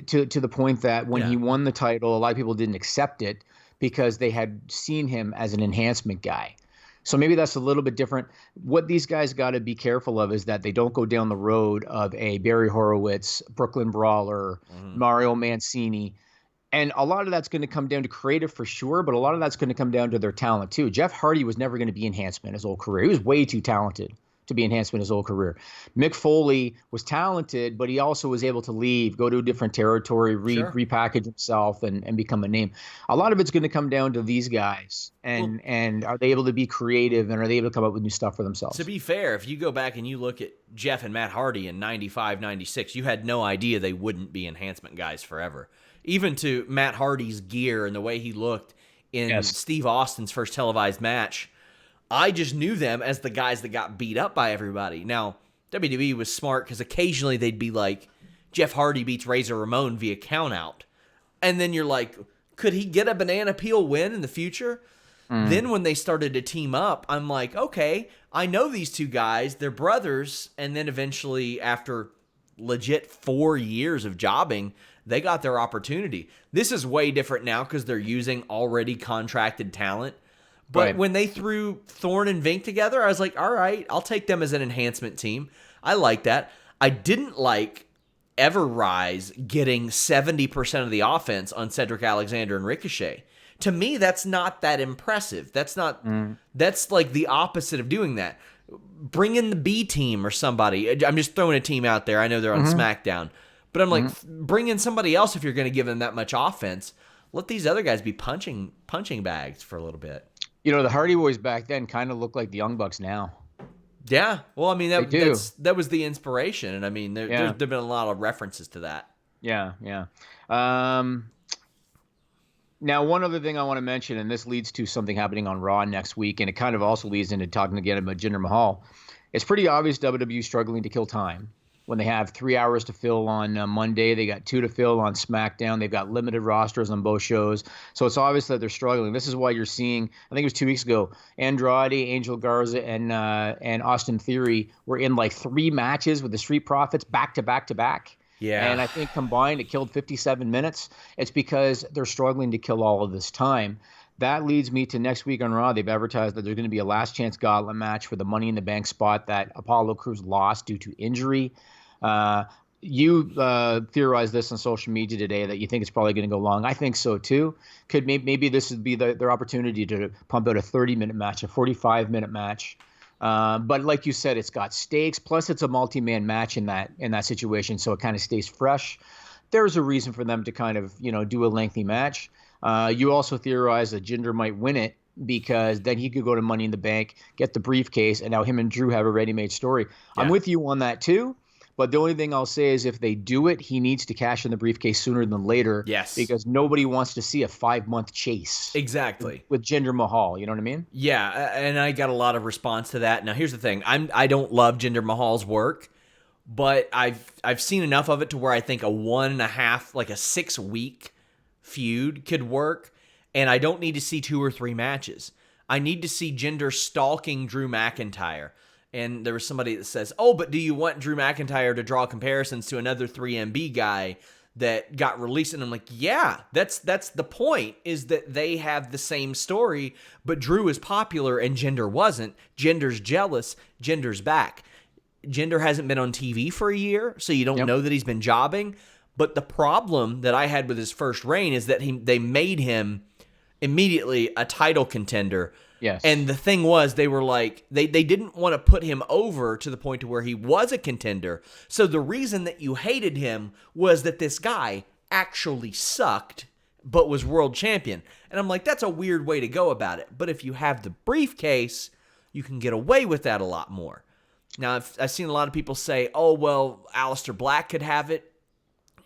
to the point that when he won the title, a lot of people didn't accept it because they had seen him as an enhancement guy. So maybe that's a little bit different. What these guys got to be careful of is that they don't go down the road of a Barry Horowitz, Brooklyn Brawler, Mario Mancini. And a lot of that's going to come down to creative for sure, but a lot of that's going to come down to their talent too. Jeff Hardy was never going to be enhancement his whole career. He was way too talented to be enhancement his whole career. Mick Foley was talented, but he also was able to leave, go to a different territory, repackage himself, and become a name. A lot of it's going to come down to these guys, and are they able to be creative, and are they able to come up with new stuff for themselves? To be fair, if you go back and you look at Jeff and Matt Hardy in 95, 96, you had no idea they wouldn't be enhancement guys forever. Even to Matt Hardy's gear and the way he looked in Steve Austin's first televised match, I just knew them as the guys that got beat up by everybody. Now, WWE was smart because occasionally they'd be like, Jeff Hardy beats Razor Ramon via countout. And then you're like, could he get a banana peel win in the future? Then when they started to team up, I'm like, okay, I know these two guys. They're brothers. And then eventually, after legit 4 years of jobbing, they got their opportunity. This is way different now because they're using already contracted talent. But when they threw Thorne and Vink together, I was like, all right, I'll take them as an enhancement team. I like that. I didn't like Ever-Rise getting 70% of the offense on Cedric Alexander and Ricochet. To me, that's not that impressive. That's not. That's like the opposite of doing that. Bring in the B team or somebody. I'm just throwing a team out there. I know they're on SmackDown. But I'm like, bring in somebody else if you're going to give them that much offense. Let these other guys be punching bags for a little bit. The Hardy Boys back then kind of look like the Young Bucks now. Yeah. Well, I mean, They that was the inspiration. And I mean, there's been a lot of references to that. Yeah. Now, one other thing I want to mention, and this leads to something happening on Raw next week, and it kind of also leads into talking again about Jinder Mahal. It's pretty obvious WWE struggling to kill time. When they have 3 hours to fill on Monday, they got 2 to fill on SmackDown. They've got limited rosters on both shows. So it's obvious that they're struggling. This is why you're seeing, I think it was 2 weeks ago, Andrade, Angel Garza, and Austin Theory were in like 3 matches with the Street Profits back to back to back. Yeah. And I think combined, it killed 57 minutes. It's because they're struggling to kill all of this time. That leads me to next week on Raw. They've advertised that there's going to be a last chance gauntlet match for the Money in the Bank spot that Apollo Crews lost due to injury. You theorized this on social media today that you think it's probably going to go long. I think so too. Maybe this would be their opportunity to pump out a 30-minute match, a 45-minute match. But like you said, it's got stakes. Plus, it's a multi-man match in that situation, so it kind of stays fresh. There's a reason for them to kind of do a lengthy match. You also theorize that Jinder might win it because then he could go to Money in the Bank, get the briefcase, and now him and Drew have a ready-made story. Yeah. I'm with you on that too. But the only thing I'll say is if they do it, he needs to cash in the briefcase sooner than later. Yes. Because nobody wants to see a 5-month chase. Exactly. With Jinder Mahal. You know what I mean? Yeah, and I got a lot of response to that. Now, here's the thing. I don't love Jinder Mahal's work, but I've seen enough of it to where I think a 1.5, like a 6-week feud could work. And I don't need to see 2 or 3 matches. I need to see Jinder stalking Drew McIntyre. And there was somebody that says, oh, but do you want Drew McIntyre to draw comparisons to another 3MB guy that got released? And I'm like, yeah, that's the point, is that they have the same story, but Drew is popular and Jinder wasn't. Jinder's jealous. Jinder's back. Jinder hasn't been on TV for a year, so you don't know that he's been jobbing. But the problem that I had with his first reign is that they made him immediately a title contender. Yes. And the thing was, they were like, they didn't want to put him over to the point to where he was a contender. So the reason that you hated him was that this guy actually sucked, but was world champion. And I'm like, that's a weird way to go about it. But if you have the briefcase, you can get away with that a lot more. Now, I've seen a lot of people say, oh, well, Aleister Black could have it.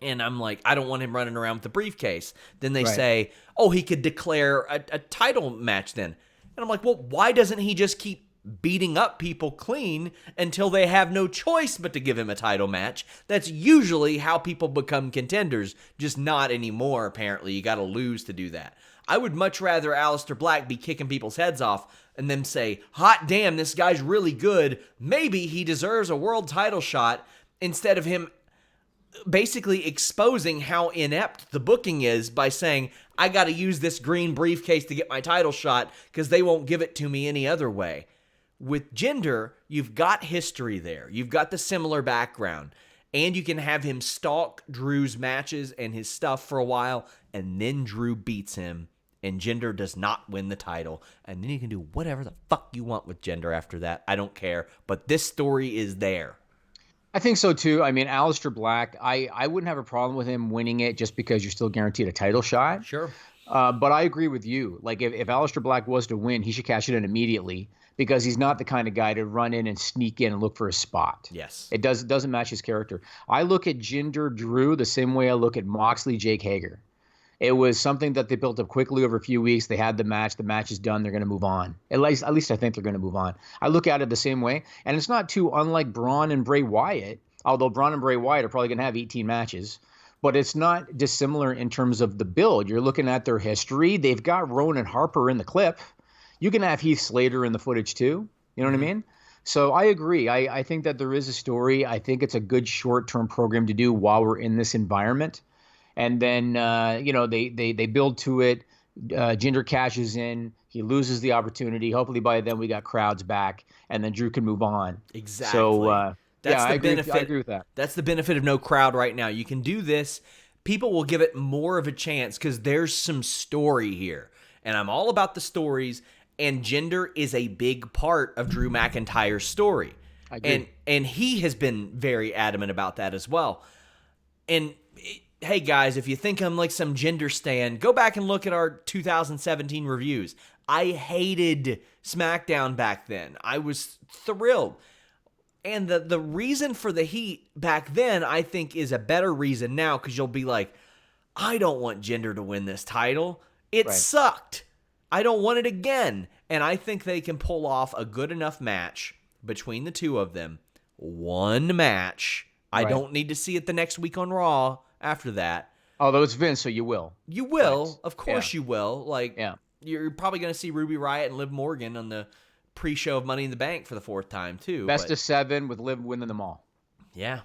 And I'm like, I don't want him running around with the briefcase. Then they say, oh, he could declare a title match then. And I'm like, well, why doesn't he just keep beating up people clean until they have no choice but to give him a title match? That's usually how people become contenders, just not anymore, apparently. You got to lose to do that. I would much rather Aleister Black be kicking people's heads off and them say, hot damn, this guy's really good. Maybe he deserves a world title shot, instead of him basically exposing how inept the booking is by saying, I got to use this green briefcase to get my title shot because they won't give it to me any other way. With Jinder, you've got history there. You've got the similar background. And you can have him stalk Drew's matches and his stuff for a while, and then Drew beats him, and Jinder does not win the title. And then you can do whatever the fuck you want with Jinder after that. I don't care. But this story is there. I think so too. I mean, Aleister Black, I wouldn't have a problem with him winning it just because you're still guaranteed a title shot. Sure. But I agree with you. Like, if Aleister Black was to win, he should cash it in immediately, because he's not the kind of guy to run in and sneak in and look for a spot. Yes. It doesn't match his character. I look at Jinder Drew the same way I look at Moxley Jake Hager. It was something that they built up quickly over a few weeks. They had the match. The match is done. They're going to move on. At least I think they're going to move on. I look at it the same way. And it's not too unlike Braun and Bray Wyatt, although Braun and Bray Wyatt are probably going to have 18 matches. But it's not dissimilar in terms of the build. You're looking at their history. They've got Ronan Harper in the clip. You can have Heath Slater in the footage too. You know what I mean? So I agree. I think that there is a story. I think it's a good short-term program to do while we're in this environment. And then, they build to it. Jinder cashes in. He loses the opportunity. Hopefully by then we got crowds back, and then Drew can move on. Exactly. So, that's the benefit. benefit. I agree with that. That's the benefit of no crowd right now. You can do this. People will give it more of a chance because there's some story here. And I'm all about the stories, and Jinder is a big part of Drew McIntyre's story. I agree. And he has been very adamant about that as well. And hey guys, if you think I'm like some gender stan, go back and look at our 2017 reviews. I hated SmackDown back then. I was thrilled. And the reason for the heat back then, I think, is a better reason now, because you'll be like, I don't want Jinder to win this title. It sucked. I don't want it again. And I think they can pull off a good enough match between the two of them. One match. I don't need to see it the next week on Raw after that. Although it's Vince, so you will. You will. Of course you will. You're probably going to see Ruby Riott and Liv Morgan on the pre-show of Money in the Bank for the 4th time, too. Best of 7 with Liv winning them all. Yeah.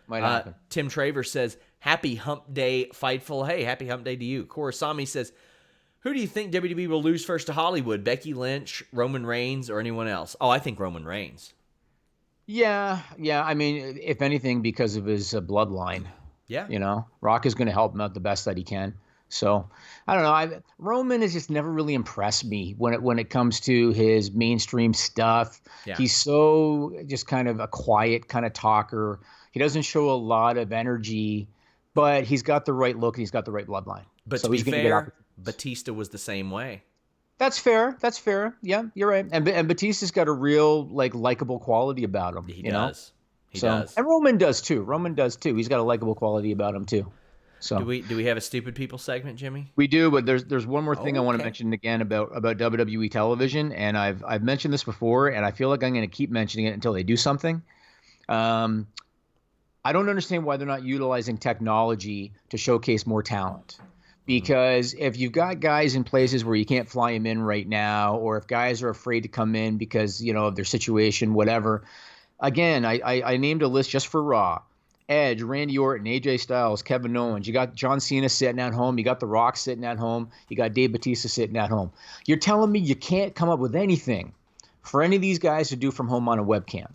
Might happen. Tim Traver says, happy hump day, Fightful. Hey, happy hump day to you. Korasami says, who do you think WWE will lose first to Hollywood? Becky Lynch, Roman Reigns, or anyone else? Oh, I think Roman Reigns. Yeah. I mean, if anything, because of his bloodline. Yeah. Rock is going to help him out the best that he can. So I don't know. Roman has just never really impressed me when it comes to his mainstream stuff. Yeah. He's so just kind of a quiet kind of talker. He doesn't show a lot of energy, but he's got the right look and he's got the right bloodline. But so to be fair, Batista was the same way. That's fair. Yeah, you're right. And Batista's got a real likable quality about him. He does. He does. And Roman does too. He's got a likable quality about him too. So do we have a stupid people segment, Jimmy? We do, but there's one more thing I want to mention again about WWE television, and I've mentioned this before, and I feel like I'm going to keep mentioning it until they do something. I don't understand why they're not utilizing technology to showcase more talent. Because if you've got guys in places where you can't fly them in right now, or if guys are afraid to come in because of their situation, whatever. Again, I named a list just for Raw. Edge, Randy Orton, AJ Styles, Kevin Owens. You got John Cena sitting at home. You got The Rock sitting at home. You got Dave Bautista sitting at home. You're telling me you can't come up with anything for any of these guys to do from home on a webcam.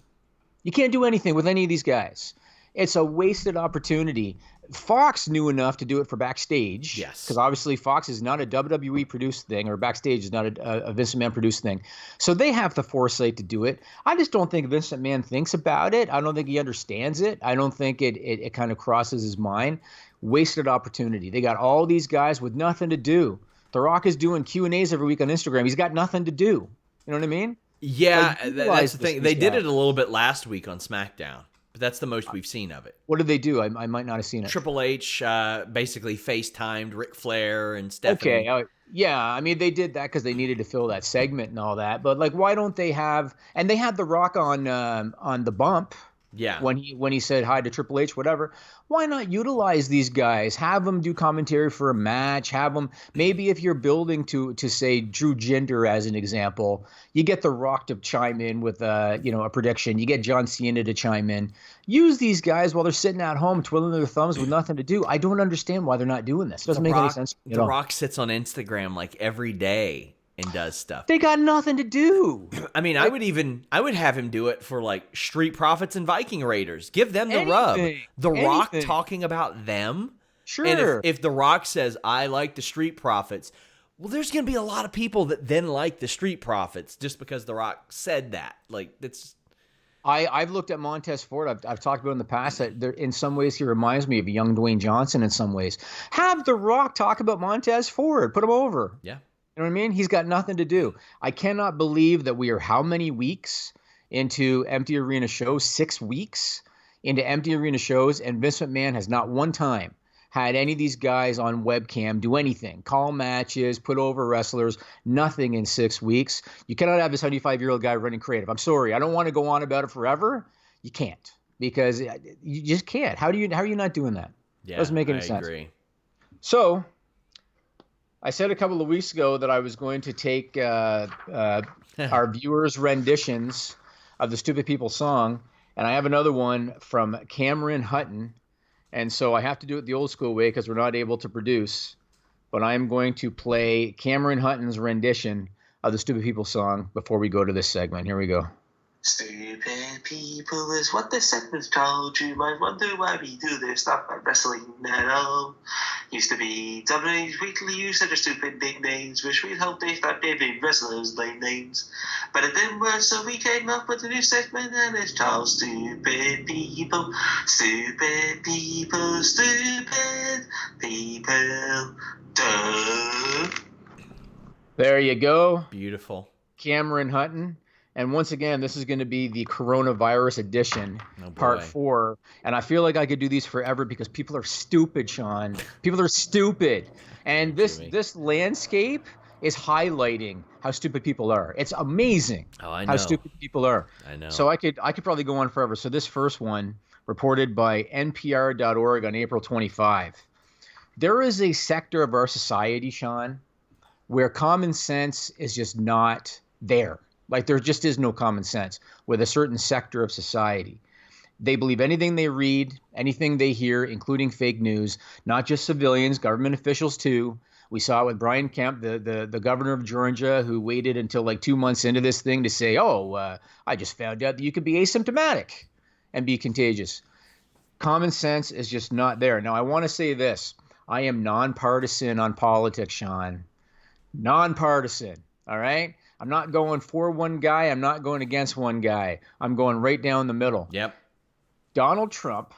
You can't do anything with any of these guys. It's a wasted opportunity. Fox knew enough to do it for backstage. Yes. Because obviously Fox is not a WWE produced thing, or backstage is not a Vince McMahon produced thing. So they have the foresight to do it. I just don't think Vince McMahon thinks about it. I don't think he understands it. I don't think it kind of crosses his mind. Wasted opportunity. They got all these guys with nothing to do. The Rock is doing Q&As every week on Instagram. He's got nothing to do. You know what I mean? Yeah, that's the thing. They did it a little bit last week on SmackDown. But that's the most we've seen of it. What did they do? I might not have seen it. Triple H basically FaceTimed Ric Flair and Stephanie. Okay, yeah. I mean, they did that because they needed to fill that segment and all that. But why don't they have? And they had The Rock on the bump. Yeah. When he said hi to Triple H, whatever. Why not utilize these guys? Have them do commentary for a match. Have them, maybe if you're building to say Drew Jinder as an example, you get The Rock to chime in with a prediction. You get John Cena to chime in. Use these guys while they're sitting at home twiddling their thumbs with nothing to do. I don't understand why they're not doing this. It doesn't make any sense. The Rock sits on Instagram every day and does stuff. They got nothing to do. I mean, I would have him do it for Street Profits and Viking Raiders. Give them the rub. The Rock talking about them. Sure. And if The Rock says, I like the Street Profits, well, there's going to be a lot of people that then like the Street Profits just because The Rock said that. That's. I've looked at Montez Ford. I've talked about in the past that in some ways he reminds me of a young Dwayne Johnson in some ways. Have The Rock talk about Montez Ford. Put him over. Yeah. You know what I mean? He's got nothing to do. I cannot believe that we are how many weeks into empty arena shows? 6 weeks into empty arena shows, and Vince McMahon has not one time had any of these guys on webcam do anything. Call matches, put over wrestlers, nothing in 6 weeks. You cannot have a 75-year-old guy running creative. I'm sorry. I don't want to go on about it forever. You can't, because you just can't. How are you not doing that? Yeah, doesn't make any sense. I agree. So I said a couple of weeks ago that I was going to take our viewers' renditions of the Stupid People song, and I have another one from Cameron Hutton, and so I have to do it the old school way because we're not able to produce, but I'm going to play Cameron Hutton's rendition of the Stupid People song before we go to this segment. Here we go. Stupid people is what this segment's called. You might wonder why we do this, not by wrestling at all. Used to be WWE's Weekly use such a stupid nicknames, which we'd hope they start giving wrestlers lame names. But it didn't work, so we came up with a new segment, and it's called Stupid People. Stupid people, stupid people. Duh. There you go. Beautiful. Cameron Hutton. And once again, this is going to be the coronavirus edition, part 4. And I feel like I could do these forever because people are stupid, Sean. People are stupid. And this landscape is highlighting how stupid people are. It's amazing how stupid people are. I know. So I could probably go on forever. So this first one, reported by NPR.org on April 25. There is a sector of our society, Sean, where common sense is just not there. Like there just is no common sense with a certain sector of society. They believe anything they read, anything they hear, including fake news, not just civilians, government officials too. We saw it with Brian Kemp, the governor of Georgia, who waited until like 2 months into this thing to say, I just found out that you could be asymptomatic and be contagious. Common sense is just not there. Now, I want to say this. I am nonpartisan on politics, Sean. Nonpartisan, all right? I'm not going for one guy. I'm not going against one guy. I'm going right down the middle. Yep. Donald Trump,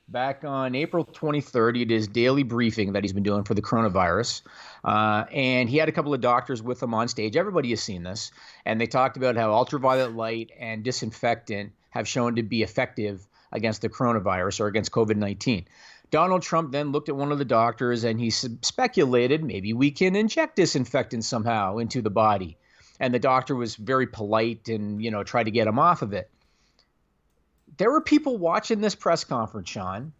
back on April 23rd, he did his daily briefing that he's been doing for the coronavirus. And he had a couple of doctors with him on stage. Everybody has seen this. And they talked about how ultraviolet light and disinfectant have shown to be effective against the coronavirus or against COVID-19. Donald Trump then looked at one of the doctors and he speculated maybe we can inject disinfectant somehow into the body. And the doctor was very polite and, tried to get him off of it. There were people watching this press conference, Sean.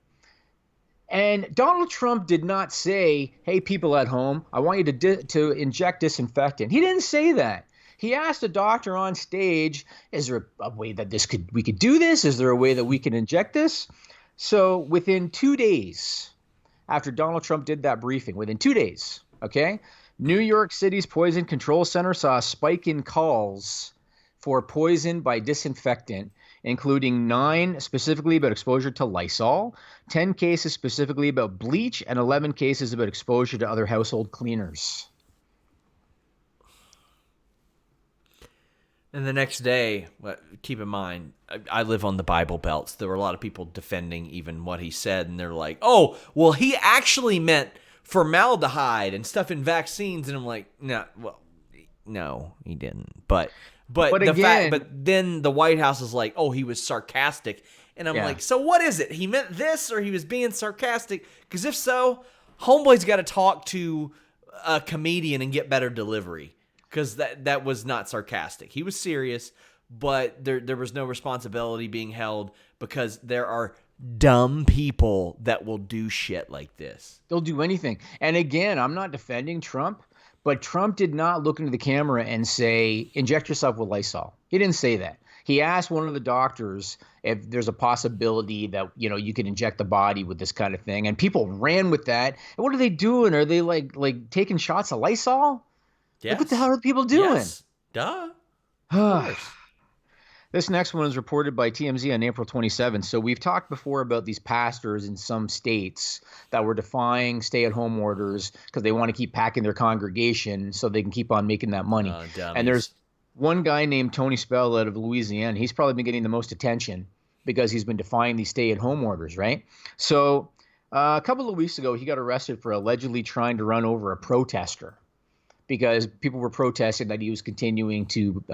And Donald Trump did not say, hey, people at home, I want you to inject disinfectant. He didn't say that. He asked a doctor on stage, is there a way that we could do this? Is there a way that we can inject this? So within 2 days after Donald Trump did that briefing, within 2 days, okay, New York City's Poison Control Center saw a spike in calls for poison by disinfectant, including 9 specifically about exposure to Lysol, 10 cases specifically about bleach, and 11 cases about exposure to other household cleaners. And the next day, keep in mind, I live on the Bible Belt. So there were a lot of people defending even what he said, and they're like, oh, well, he actually meant formaldehyde and stuff in vaccines. And I'm like, no, he didn't. But then the White House is like, oh, he was sarcastic. And I'm like, so what is it? He meant this or he was being sarcastic? Because if so, homeboy's got to talk to a comedian and get better delivery. Because that was not sarcastic. He was serious, but there was no responsibility being held because there are dumb people that will do shit like this. They'll do anything. And again, I'm not defending Trump, but Trump did not look into the camera and say, inject yourself with Lysol. He didn't say that. He asked one of the doctors if there's a possibility that, you could inject the body with this kind of thing. And people ran with that. And what are they doing? Are they like taking shots of Lysol? Yes. Like, what the hell are people doing? Yes. Duh. Of course. This next one is reported by TMZ on April 27th. So we've talked before about these pastors in some states that were defying stay-at-home orders because they want to keep packing their congregation so they can keep on making that money. And there's one guy named Tony Spell out of Louisiana. He's probably been getting the most attention because he's been defying these stay-at-home orders, right? So a couple of weeks ago, he got arrested for allegedly trying to run over a protester, because people were protesting that he was continuing to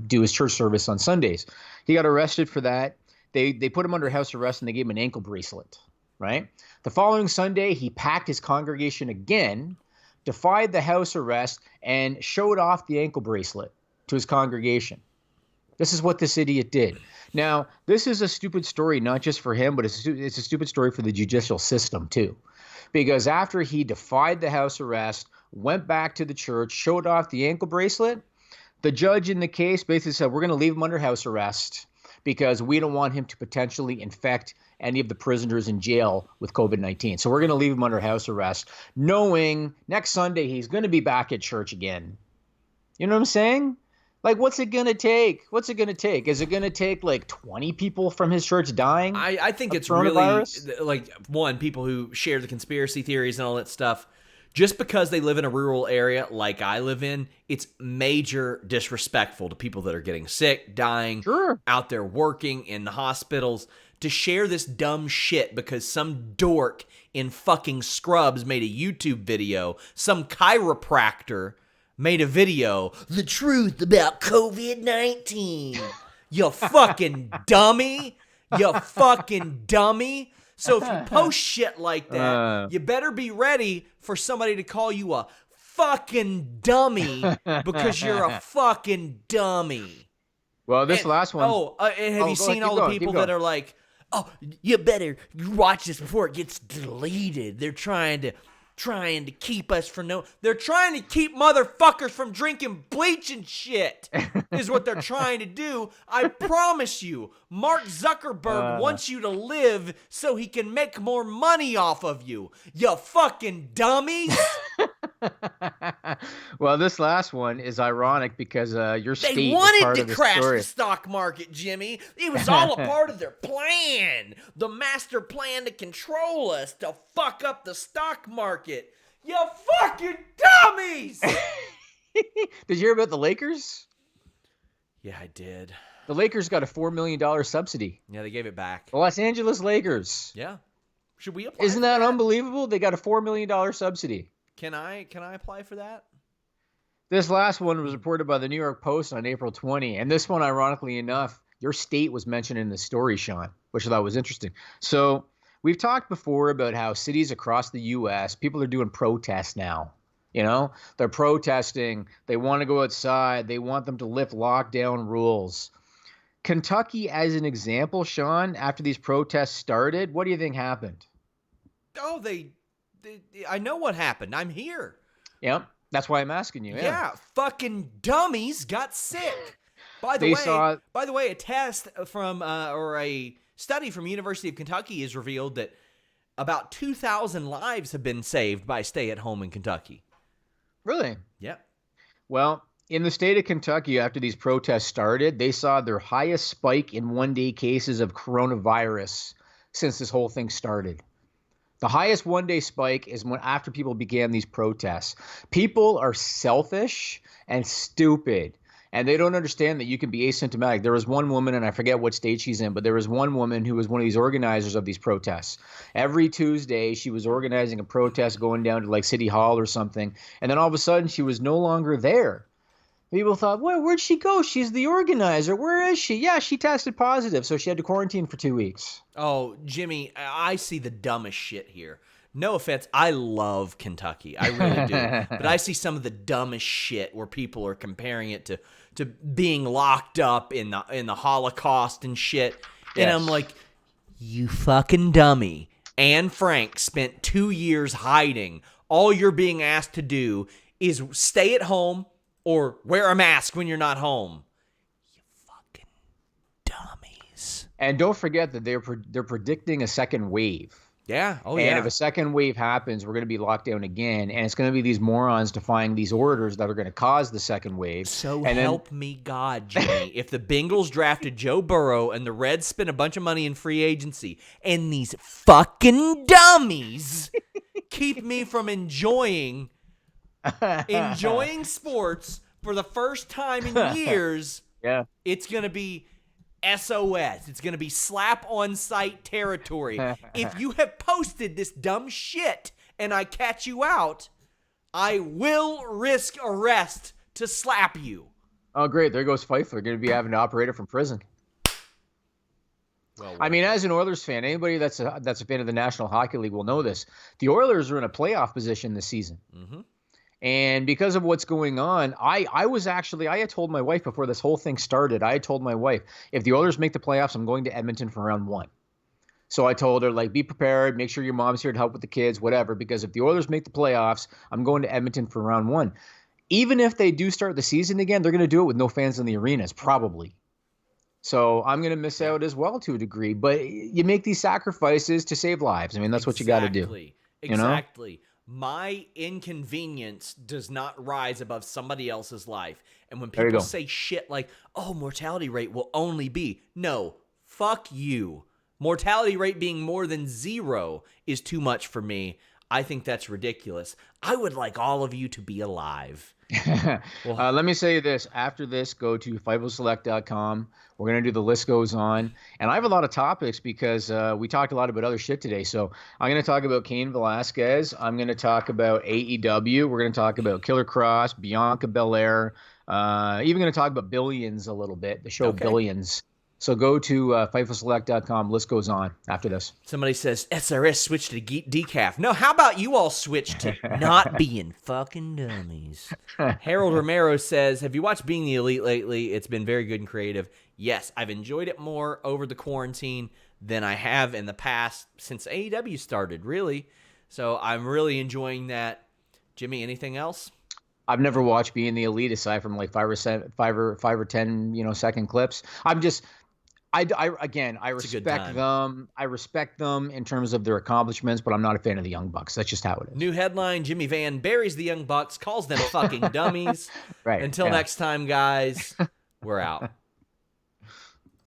do his church service on Sundays. He got arrested for that. They put him under house arrest and they gave him an ankle bracelet, right? The following Sunday, he packed his congregation again, defied the house arrest, and showed off the ankle bracelet to his congregation. This is what this idiot did. Now, this is a stupid story, not just for him, but it's a stupid story for the judicial system too. Because after he defied the house arrest, went back to the church, showed off the ankle bracelet, the judge in the case basically said, we're going to leave him under house arrest because we don't want him to potentially infect any of the prisoners in jail with COVID-19. So we're going to leave him under house arrest, knowing next Sunday he's going to be back at church again. You know what I'm saying? Like, what's it gonna take? What's it gonna take? Is it gonna take like 20 people from his church dying I think of it's really coronavirus? like one, people who share the conspiracy theories and all that stuff. Just because they live in a rural area like I live in, it's major disrespectful to people that are getting sick, dying, Sure. out there working in the hospitals to share this dumb shit because some dork in fucking scrubs made a YouTube video, some chiropractor made a video, the truth about COVID-19. You fucking dummy. You fucking dummy. So if you post shit like that, you better be ready for somebody to call you a fucking dummy because you're a fucking dummy. Well, this last one. And have you seen all the people that are like, oh, you better watch this before it gets deleted. They're trying to keep us from they're trying to keep motherfuckers from drinking bleach and shit is what they're trying to do. I promise you, Mark Zuckerberg wants you to live so he can make more money off of you. You fucking dummies. Well, this last one is ironic because your state They is wanted part to of the crash story. the stock market, Jimmy. It was all a part of their plan. The master plan to control us, to fuck up the stock market. You fucking dummies! Did you hear about the Lakers? Yeah, I did. The Lakers got a $4 million subsidy. Yeah, they gave it back. The Los Angeles Lakers. Yeah. Should we apply Isn't for that unbelievable? They got a $4 million subsidy. Can I apply for that? This last one was reported by the New York Post on April 20. And this one, ironically enough, your state was mentioned in the story, Sean, which I thought was interesting. So we've talked before about how cities across the U.S., people are doing protests now. You know, they're protesting. They want to go outside. They want them to lift lockdown rules. Kentucky, as an example, Sean, after these protests started, what do you think happened? Oh, I know what happened. I'm here. Yep. That's why I'm asking you. Yeah, fucking dummies got sick. By the way, a test from or a study from University of Kentucky has revealed that about 2,000 lives have been saved by stay-at-home in Kentucky. Really? Yep. Well, in the state of Kentucky, after these protests started, they saw their highest spike in one-day cases of coronavirus since this whole thing started. The highest one-day spike is when after people began these protests. People are selfish and stupid, and they don't understand that you can be asymptomatic. There was one woman, and I forget what state she's in, but there was one woman who was one of these organizers of these protests. Every Tuesday, she was organizing a protest going down to like City Hall or something, and then all of a sudden, she was no longer there. People thought, where'd she go? She's the organizer. Where is she? Yeah, she tested positive, so she had to quarantine for 2 weeks. Oh, Jimmy, I see the dumbest shit here. No offense, I love Kentucky. I really do. But I see some of the dumbest shit where people are comparing it to being locked up in the Holocaust and shit. And Yes. I'm like, you fucking dummy. Anne Frank spent 2 years hiding. All you're being asked to do is stay at home or wear a mask when you're not home. You fucking dummies. And don't forget that they're predicting a second wave. Yeah. Oh, And yeah. if a second wave happens, we're going to be locked down again. And it's going to be these morons defying these orders that are going to cause the second wave. So and help me God, Jimmy. If the Bengals drafted Joe Burrow and the Reds spent a bunch of money in free agency and these fucking dummies keep me from enjoying sports for the first time in years, yeah. it's going to be SOS. It's going to be slap on sight territory. If you have posted this dumb shit and I catch you out, I will risk arrest to slap you. Oh, great. There goes Fightful. They're going to be having to operate it from prison. Well, I mean, as an Oilers fan, anybody that's a fan of the National Hockey League will know this. The Oilers are in a playoff position this season. Mm-hmm. And because of what's going on, I had told my wife before this whole thing started, I had told my wife, if the Oilers make the playoffs, I'm going to Edmonton for round 1. So I told her, like, be prepared, make sure your mom's here to help with the kids, whatever, because if the Oilers make the playoffs, I'm going to Edmonton for round 1. Even if they do start the season again, they're going to do it with no fans in the arenas, probably. So I'm going to miss out as well to a degree. But you make these sacrifices to save lives. I mean, that's what you got to do. Exactly. my inconvenience does not rise above somebody else's life. And when There you people go. say shit like, oh, mortality rate will only be, no, fuck you. Mortality rate being more than 0 is too much for me. I think that's ridiculous. I would like all of you to be alive. Let me say this. After this, go to FightfulSelect.com. We're going to do the list goes on. And I have a lot of topics because we talked a lot about other shit today. So I'm going to talk about Cain Velasquez. I'm going to talk about AEW. We're going to talk about Killer Cross, Bianca Belair. Even going to talk about Billions a little bit, the show Billions. So go to FightfulSelect.com. List goes on after this. Somebody says, SRS switched to decaf. No, how about you all switch to not being fucking dummies? Harold Romero says, have you watched Being the Elite lately? It's been very good and creative. Yes, I've enjoyed it more over the quarantine than I have in the past since AEW started, really. So I'm really enjoying that. Jimmy, anything else? I've never watched Being the Elite aside from like 5 or 10, second clips. I respect them. I respect them in terms of their accomplishments, but I'm not a fan of the Young Bucks. That's just how it is. New headline, Jimmy Van buries the Young Bucks, calls them fucking dummies. Right. Until next time, guys, we're out.